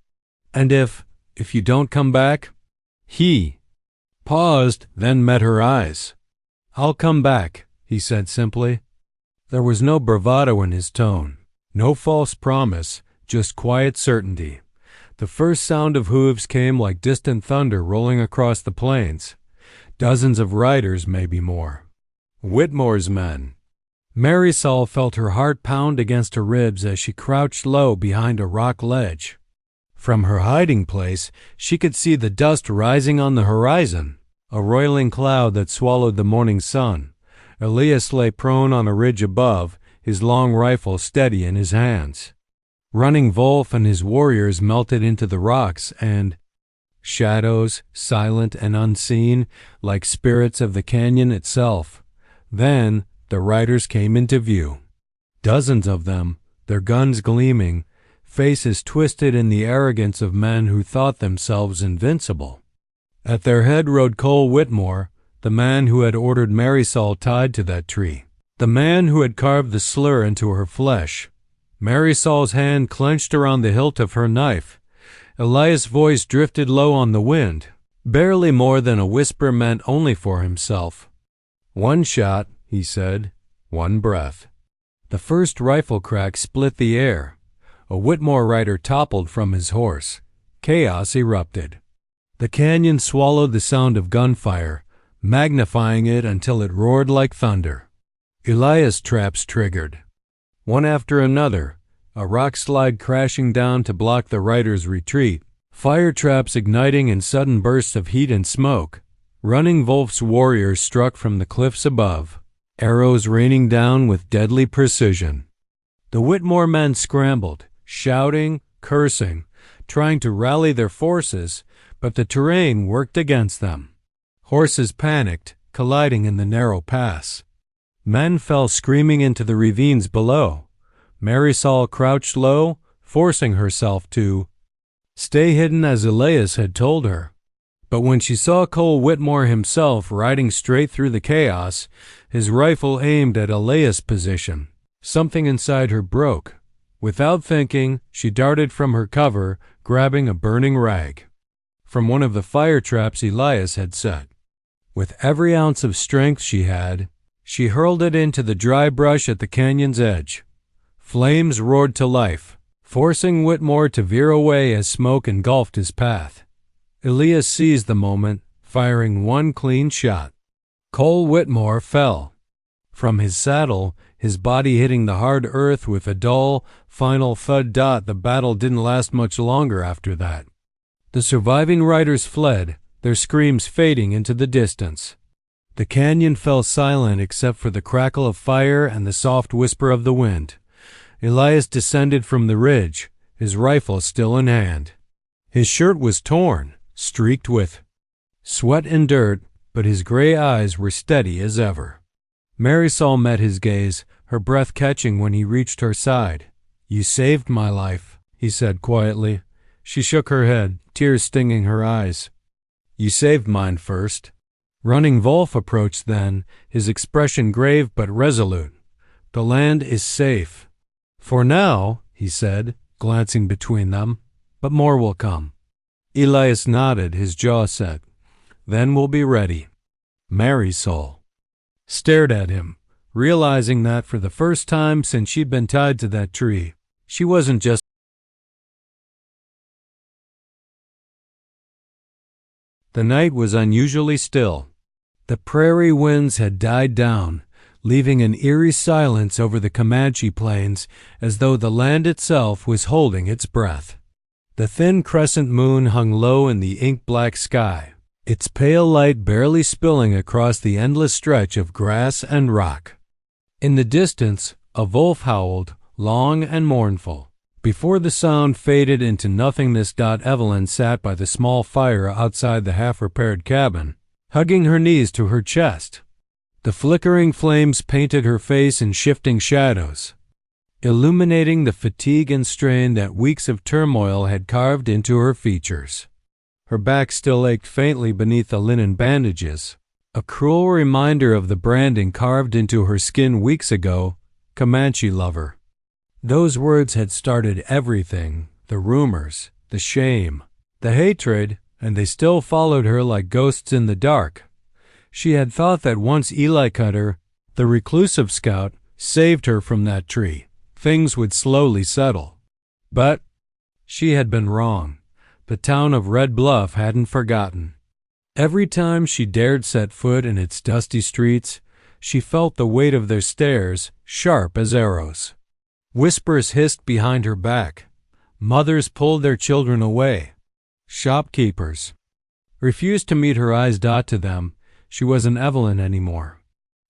[SPEAKER 1] "And if you don't come back?" He paused, then met her eyes. "I'll come back," he said simply. There was no bravado in his tone, no false promise, just quiet certainty. The first sound of hooves came like distant thunder rolling across the plains. Dozens of riders, maybe more. Whitmore's men. Marisol felt her heart pound against her ribs as she crouched low behind a rock ledge. From her hiding place, she could see the dust rising on the horizon, a roiling cloud that swallowed the morning sun. Elias lay prone on a ridge above, his long rifle steady in his hands. Running Wolf and his warriors melted into the rocks, and shadows, silent and unseen, like spirits of the canyon itself. Then the riders came into view. Dozens of them, their guns gleaming, faces twisted in the arrogance of men who thought themselves invincible. At their head rode Cole Whitmore, the man who had ordered Marisol tied to that tree, the man who had carved the slur into her flesh. Marisol's hand clenched around the hilt of her knife. Elias' voice drifted low on the wind, barely more than a whisper meant only for himself. "One shot," he said, "one breath." The first rifle crack split the air. A Whitmore rider toppled from his horse. Chaos erupted. The canyon swallowed the sound of gunfire, magnifying it until it roared like thunder. Elias' traps triggered. One after another, a rock slide crashing down to block the riders' retreat, fire traps igniting in sudden bursts of heat and smoke. Running Wolf's warriors struck from the cliffs above, arrows raining down with deadly precision. The Whitmore men scrambled, shouting, cursing, trying to rally their forces, but the terrain worked against them. Horses panicked, colliding in the narrow pass. Men fell screaming into the ravines below. Marisol crouched low, forcing herself to stay hidden as Elias had told her. But when she saw Cole Whitmore himself riding straight through the chaos, his rifle aimed at Elias' position, something inside her broke. Without thinking, she darted from her cover, grabbing a burning rag from one of the fire traps Elias had set. With every ounce of strength she had, she hurled it into the dry brush at the canyon's edge. Flames roared to life, forcing Whitmore to veer away as smoke engulfed his path. Elias seized the moment, firing one clean shot. Cole Whitmore fell. From his saddle, his body hitting the hard earth with a dull, final thud. The battle didn't last much longer after that. The surviving riders fled, their screams fading into the distance. The canyon fell silent except for the crackle of fire and the soft whisper of the wind. Elias descended from the ridge, his rifle still in hand. His shirt was torn, streaked with sweat and dirt, but his gray eyes were steady as ever. Marisol met his gaze, her breath catching when he reached her side. "You saved my life," he said quietly. She shook her head, tears stinging her eyes. "You saved mine first." Running Wolf approached then, his expression grave but resolute. "The land is safe. For now," he said, glancing between them, "but more will come." Elias nodded, his jaw set. "Then we'll be ready." Marisol stared at him, realizing that for the first time since she'd been tied to that tree, she wasn't just. The night was unusually still. The prairie winds had died down, leaving an eerie silence over the Comanche plains, as though the land itself was holding its breath. The thin crescent moon hung low in the ink-black sky, its pale light barely spilling across the endless stretch of grass and rock. In the distance, a wolf howled, long and mournful. Before the sound faded into nothingness, Evelyn sat by the small fire outside the half-repaired cabin, hugging her knees to her chest. The flickering flames painted her face in shifting shadows, illuminating the fatigue and strain that weeks of turmoil had carved into her features. Her back still ached faintly beneath the linen bandages, a cruel reminder of the branding carved into her skin weeks ago, Comanche lover. Those words had started everything, the rumors, the shame, the hatred, and they still followed her like ghosts in the dark. She had thought that once Eli Cutter, the reclusive scout, saved her from that tree, things would slowly settle. But she had been wrong. The town of Red Bluff hadn't forgotten. Every time she dared set foot in its dusty streets, she felt the weight of their stares, sharp as arrows. Whispers hissed behind her back. Mothers pulled their children away. Shopkeepers refused to meet her eyes. To them, she wasn't Evelyn anymore.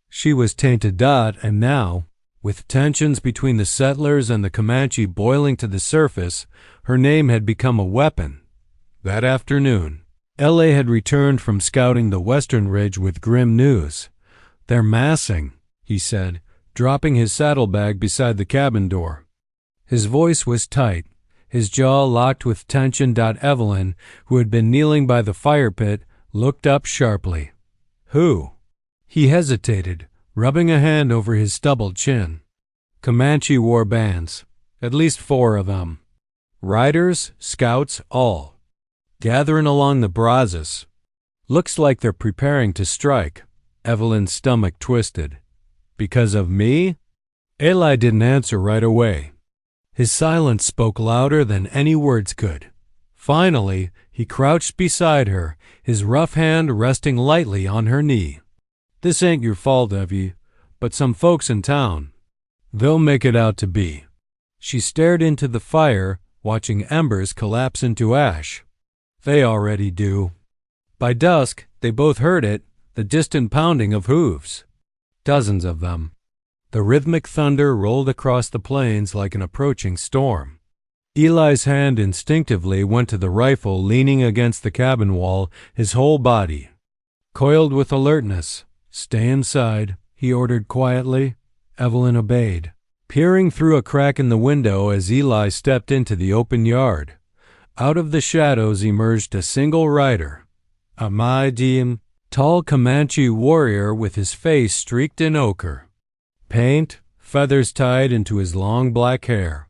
[SPEAKER 1] She was tainted. And now, with tensions between the settlers and the Comanche boiling to the surface, her name had become a weapon. That afternoon, L.A. had returned from scouting the western ridge with grim news. "They're massing," he said, dropping his saddlebag beside the cabin door. His voice was tight, his jaw locked with tension. Evelyn, who had been kneeling by the fire pit, looked up sharply. "Who?" He hesitated, rubbing a hand over his stubbled chin. "Comanche war bands, at least 4 of them. Riders, scouts, all. Gathering along the Brazos. Looks like they're preparing to strike." Evelyn's stomach twisted. "Because of me?" Eli didn't answer right away. His silence spoke louder than any words could. Finally, he crouched beside her, his rough hand resting lightly on her knee. "This ain't your fault, Evie, but some folks in town. They'll make it out to be." She stared into the fire, watching embers collapse into ash. "They already do." By dusk, they both heard it, the distant pounding of hooves. Dozens of them. The rhythmic thunder rolled across the plains like an approaching storm. Eli's hand instinctively went to the rifle leaning against the cabin wall, his whole body coiled with alertness. "Stay inside," he ordered quietly. Evelyn obeyed, peering through a crack in the window as Eli stepped into the open yard. Out of the shadows emerged a single rider, a medium, tall Comanche warrior with his face streaked in ochre. Paint, feathers tied into his long black hair.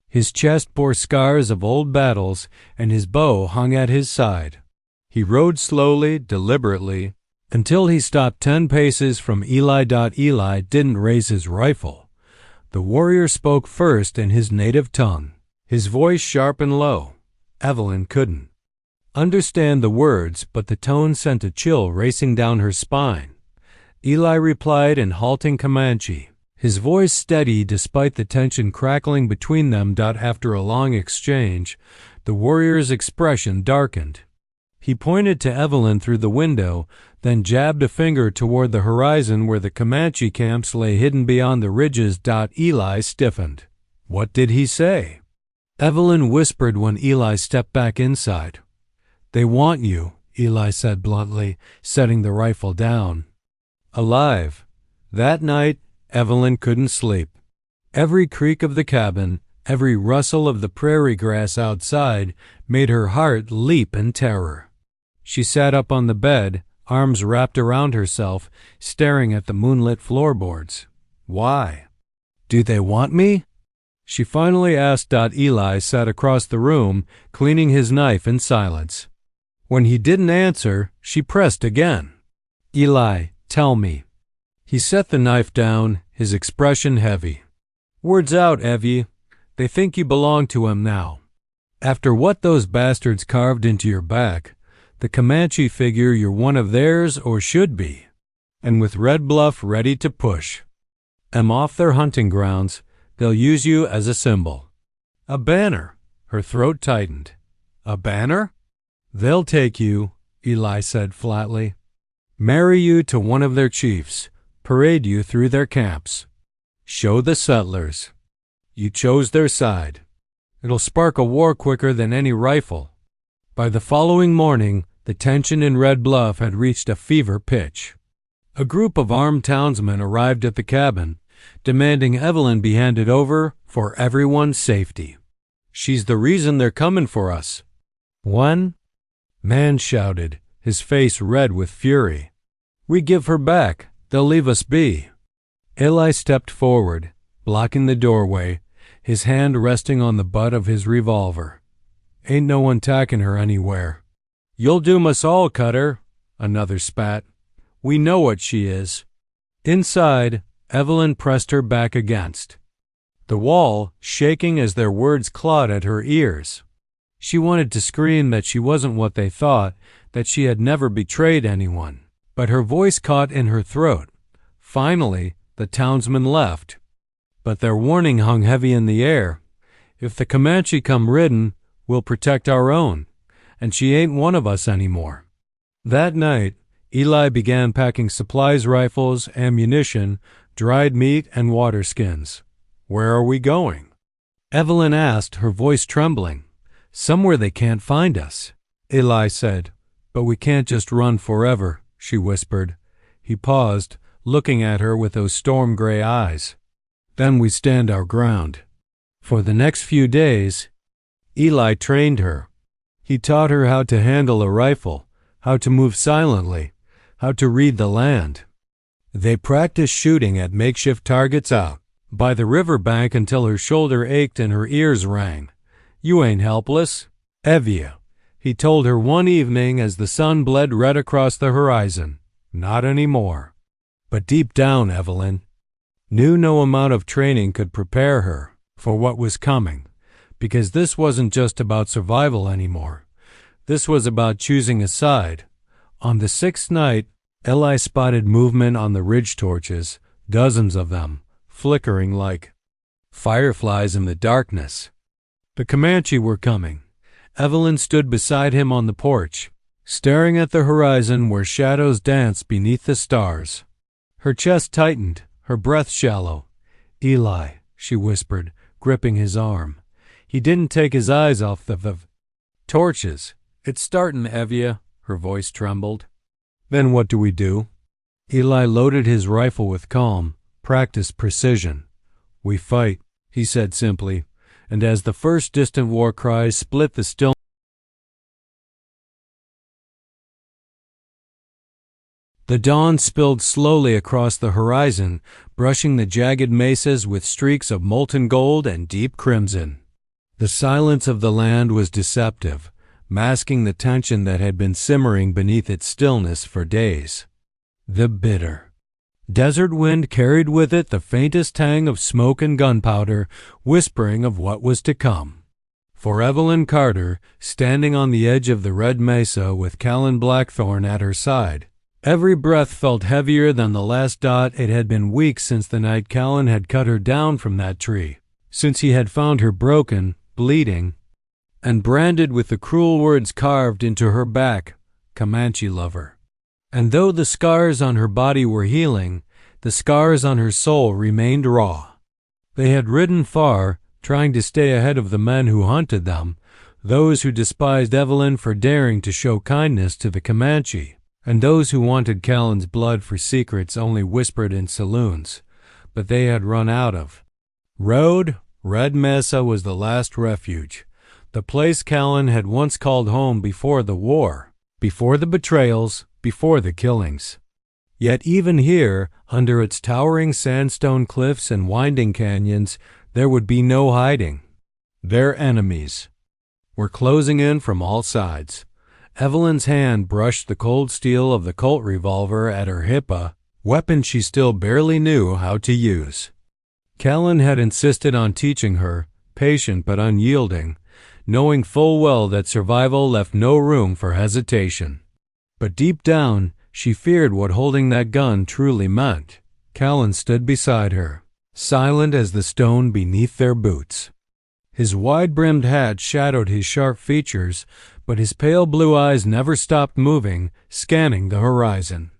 [SPEAKER 1] His chest bore scars of old battles, and his bow hung at his side. He rode slowly, deliberately, until he stopped 10 paces from Eli. Eli didn't raise his rifle. The warrior spoke first in his native tongue, his voice sharp and low. Evelyn couldn't understand the words, but the tone sent a chill racing down her spine. Eli replied in halting Comanche, his voice steady despite the tension crackling between them. After a long exchange, the warrior's expression darkened. He pointed to Evelyn through the window, then jabbed a finger toward the horizon where the Comanche camps lay hidden beyond the ridges. Eli stiffened. "What did he say?" Evelyn whispered when Eli stepped back inside. "They want you," Eli said bluntly, setting the rifle down. Alive. That night, Evelyn couldn't sleep. Every creak of the cabin, every rustle of the prairie grass outside made her heart leap in terror. She sat up on the bed, arms wrapped around herself, staring at the moonlit floorboards. "Why? Do they want me?" she finally asked. Eli sat across the room, cleaning his knife in silence. When he didn't answer, she pressed again. "Eli, tell me." He set the knife down, his expression heavy. "Words out, Evie. They think you belong to him now. After what those bastards carved into your back, the Comanche figure you're one of theirs or should be. And with Red Bluff ready to push them off their hunting grounds, they'll use you as a symbol. A banner." Her throat tightened. "A banner?" "They'll take you," Eli said flatly. "Marry you to one of their chiefs, parade you through their camps. Show the settlers you chose their side. It'll spark a war quicker than any rifle." By the following morning, the tension in Red Bluff had reached a fever pitch. A group of armed townsmen arrived at the cabin, demanding Evelyn be handed over for everyone's safety. "She's the reason they're coming for us," one man shouted, his face red with fury. "We give her back, they'll leave us be." Eli stepped forward, blocking the doorway, his hand resting on the butt of his revolver. "Ain't no one tacking her anywhere." "You'll doom us all, Cutter," another spat. "We know what she is." Inside, Evelyn pressed her back against the wall, shaking as their words clawed at her ears. She wanted to scream that she wasn't what they thought, that she had never betrayed anyone, but her voice caught in her throat. Finally, the townsmen left, but their warning hung heavy in the air. If the Comanche come ridden, we'll protect our own, and she ain't one of us anymore." That night, Eli began packing supplies, rifles, ammunition, dried meat, and water skins. "Where are we going?" Evelyn asked, her voice trembling. "Somewhere they can't find us," Eli said. "But we can't just run forever," she whispered. He paused, looking at her with those storm-gray eyes. "Then we stand our ground." For the next few days, Eli trained her. He taught her how to handle a rifle, how to move silently, how to read the land. They practiced shooting at makeshift targets out by the river bank until her shoulder ached and her ears rang. "You ain't helpless, Evie," he told her one evening as the sun bled red across the horizon. "Not anymore." But deep down, Evelyn knew no amount of training could prepare her for what was coming, because this wasn't just about survival anymore. This was about choosing a side. On the sixth night, Eli spotted movement on the ridge torches, dozens of them, flickering like fireflies in the darkness. The Comanche were coming. Evelyn stood beside him on the porch, staring at the horizon where shadows danced beneath the stars. Her chest tightened, her breath shallow. "Eli," she whispered, gripping his arm. He didn't take his eyes off the torches. "It's startin', Evie," her voice trembled. "Then what do we do?" Eli loaded his rifle with calm, practiced precision. "We fight," he said simply, and as the first distant war cries split the stillness, the dawn spilled slowly across the horizon, brushing the jagged mesas with streaks of molten gold and deep crimson. The silence of the land was deceptive, masking the tension that had been simmering beneath its stillness for days. The bitter desert wind carried with it the faintest tang of smoke and gunpowder, whispering of what was to come. For Evelyn Carter, standing on the edge of the red mesa with Callan Blackthorne at her side, every breath felt heavier than the last dot. It had been weeks since the night Callan had cut her down from that tree, since he had found her broken, bleeding, and branded with the cruel words carved into her back, "Comanche lover." And though the scars on her body were healing, the scars on her soul remained raw. They had ridden far, trying to stay ahead of the men who hunted them, those who despised Evelyn for daring to show kindness to the Comanche, and those who wanted Callan's blood for secrets only whispered in saloons. But they had run out of road. Red Mesa was the last refuge, the place Callan had once called home before the war, before the betrayals, before the killings. Yet even here, under its towering sandstone cliffs and winding canyons, there would be no hiding. Their enemies were closing in from all sides. Evelyn's hand brushed the cold steel of the Colt revolver at her hip, a weapon she still barely knew how to use. Callan had insisted on teaching her, patient but unyielding, knowing full well that survival left no room for hesitation. But deep down, she feared what holding that gun truly meant. Callan stood beside her, silent as the stone beneath their boots. His wide-brimmed hat shadowed his sharp features, but his pale blue eyes never stopped moving, scanning the horizon.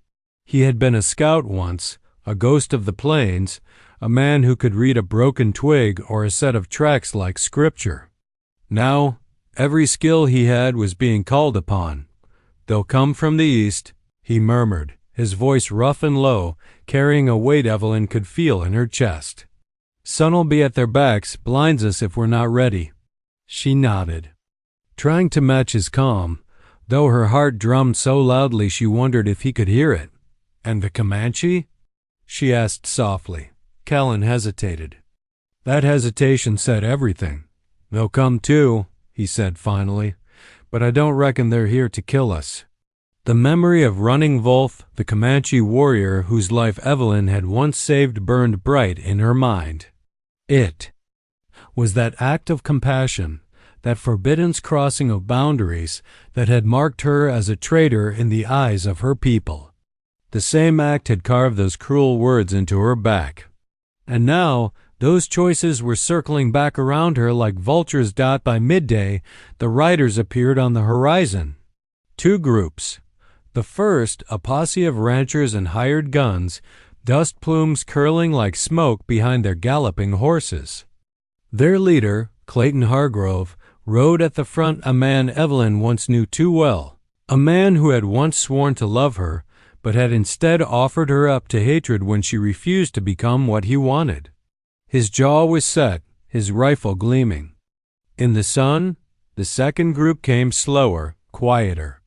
[SPEAKER 1] He had been a scout once, a ghost of the plains, a man who could read a broken twig or a set of tracks like scripture. Now, every skill he had was being called upon. "They'll come from the east," he murmured, his voice rough and low, carrying a weight Evelyn could feel in her chest. "Sun'll be at their backs, blinds us if we're not ready." She nodded, trying to match his calm, though her heart drummed so loudly she wondered if he could hear it. "And the Comanche?" she asked softly. Callan hesitated. That hesitation said everything. "They'll come too," he said finally, "but I don't reckon they're here to kill us." The memory of Running Wolf, the Comanche warrior whose life Evelyn had once saved, burned bright in her mind. It was that act of compassion, that forbidden crossing of boundaries that had marked her as a traitor in the eyes of her people. The same act had carved those cruel words into her back. And now, Those choices were circling back around her like vultures. By midday, the riders appeared on the horizon. Two groups. The first, a posse of ranchers and hired guns, dust plumes curling like smoke behind their galloping horses. Their leader, Clayton Hargrove, rode at the front, a man Evelyn once knew too well, a man who had once sworn to love her, but had instead offered her up to hatred when she refused to become what he wanted. His jaw was set, his rifle gleaming. In the sun, the second group came slower, quieter.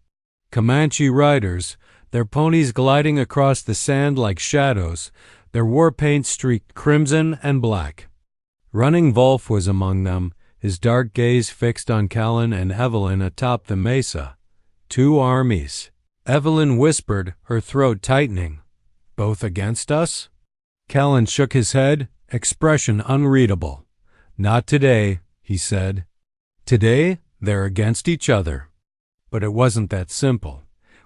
[SPEAKER 1] Comanche riders, their ponies gliding across the sand like shadows, their war paint streaked crimson and black. Running Wolf was among them, his dark gaze fixed on Callan and Evelyn atop the mesa. Two armies. Evelyn whispered, her throat tightening. Both against us? Callan shook his head, expression unreadable. Not today, he said. Today, they're against each other. But it wasn't that simple.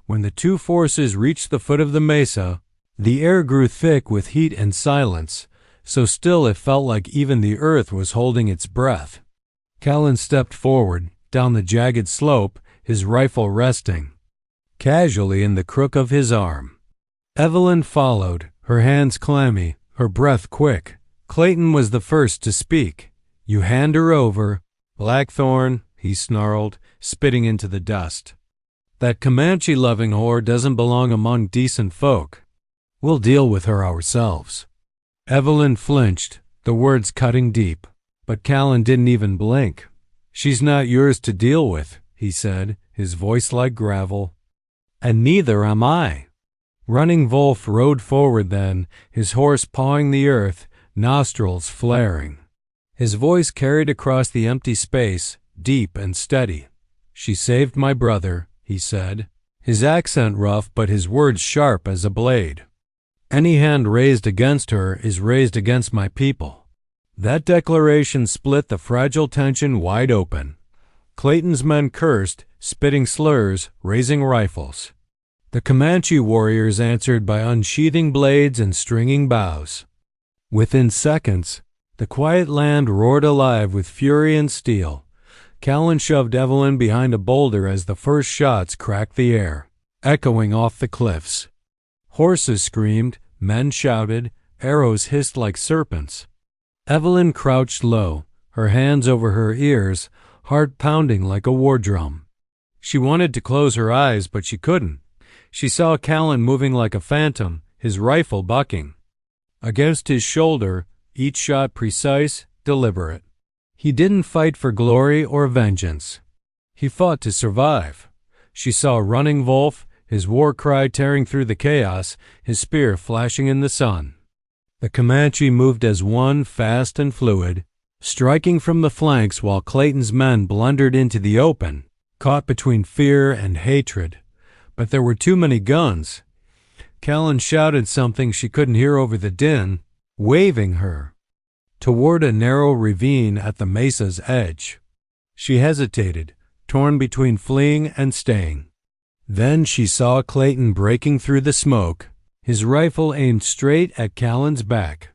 [SPEAKER 1] When the two forces reached the foot of the mesa, the air grew thick with heat and silence, so still it felt like even the earth was holding its breath. Callan stepped forward, down the jagged slope, his rifle resting casually in the crook of his arm. Evelyn followed, her hands clammy, her breath quick. Clayton was the first to speak. You hand her over. Blackthorn, he snarled, spitting into the dust. That Comanche-loving whore doesn't belong among decent folk. We'll deal with her ourselves. Evelyn flinched, the words cutting deep. But Callan didn't even blink. She's not yours to deal with, he said, his voice like gravel. And neither am I. Running Wolf rode forward then, his horse pawing the earth, nostrils flaring. His voice carried across the empty space, deep and steady. She saved my brother, he said, his accent rough but his words sharp as a blade. Any hand raised against her is raised against my people. That declaration split the fragile tension wide open. Clayton's men cursed, spitting slurs, raising rifles. The Comanche warriors answered by unsheathing blades and stringing bows. Within seconds, the quiet land roared alive with fury and steel. Callan shoved Evelyn behind a boulder as the first shots cracked the air, echoing off the cliffs. Horses screamed, men shouted, arrows hissed like serpents. Evelyn crouched low, her hands over her ears, heart pounding like a war drum. She wanted to close her eyes, but she couldn't. She saw Callan moving like a phantom, his rifle bucking. Against his shoulder, each shot precise, deliberate. He didn't fight for glory or vengeance. He fought to survive. She saw Running Wolf, his war cry tearing through the chaos, his spear flashing in the sun. The Comanche moved as one, fast and fluid, striking from the flanks while Clayton's men blundered into the open, caught between fear and hatred. But there were too many guns. Callan shouted something she couldn't hear over the din, waving her toward a narrow ravine at the mesa's edge. She hesitated, torn between fleeing and staying. Then she saw Clayton breaking through the smoke, his rifle aimed straight at Callan's back.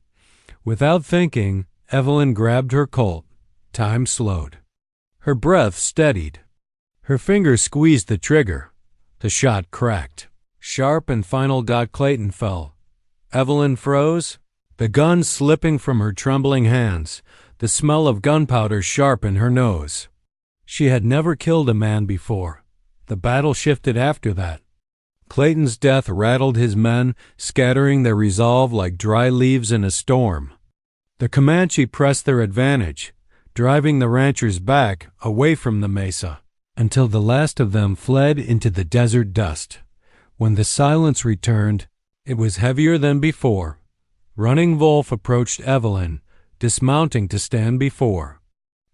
[SPEAKER 1] Without thinking, Evelyn grabbed her Colt. Time slowed. Her breath steadied. Her fingers squeezed the trigger. The shot cracked. Sharp and final. Clayton fell. Evelyn froze, the gun slipping from her trembling hands, the smell of gunpowder sharp in her nose. She had never killed a man before. The battle shifted after that. Clayton's death rattled his men, scattering their resolve like dry leaves in a storm. The Comanche pressed their advantage, driving the ranchers back, away from the mesa, until the last of them fled into the desert dust. When the silence returned, it was heavier than before. Running Wolf approached Evelyn, dismounting to stand before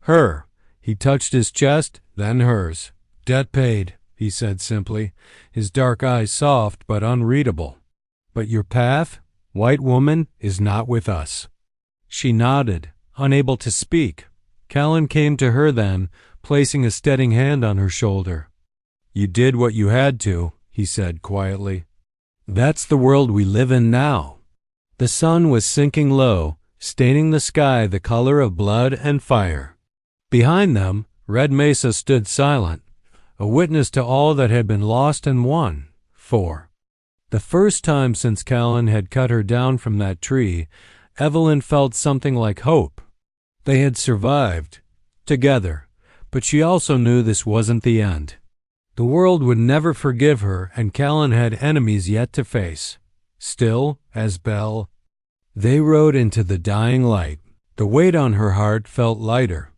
[SPEAKER 1] her. He touched his chest, then hers. Debt paid, he said simply, his dark eyes soft but unreadable. But your path, white woman, is not with us. She nodded, unable to speak. Callan came to her then, placing a steadying hand on her shoulder. You did what you had to, he said quietly. That's the world we live in now. The sun was sinking low, staining the sky the color of blood and fire. Behind them, Red Mesa stood silent, a witness to all that had been lost and won. For the first time since Callan had cut her down from that tree, Evelyn felt something like hope. They had survived, together, but she also knew this wasn't the end. The world would never forgive her, and Callan had enemies yet to face. Still, as Belle, they rode into the dying light. The weight on her heart felt lighter.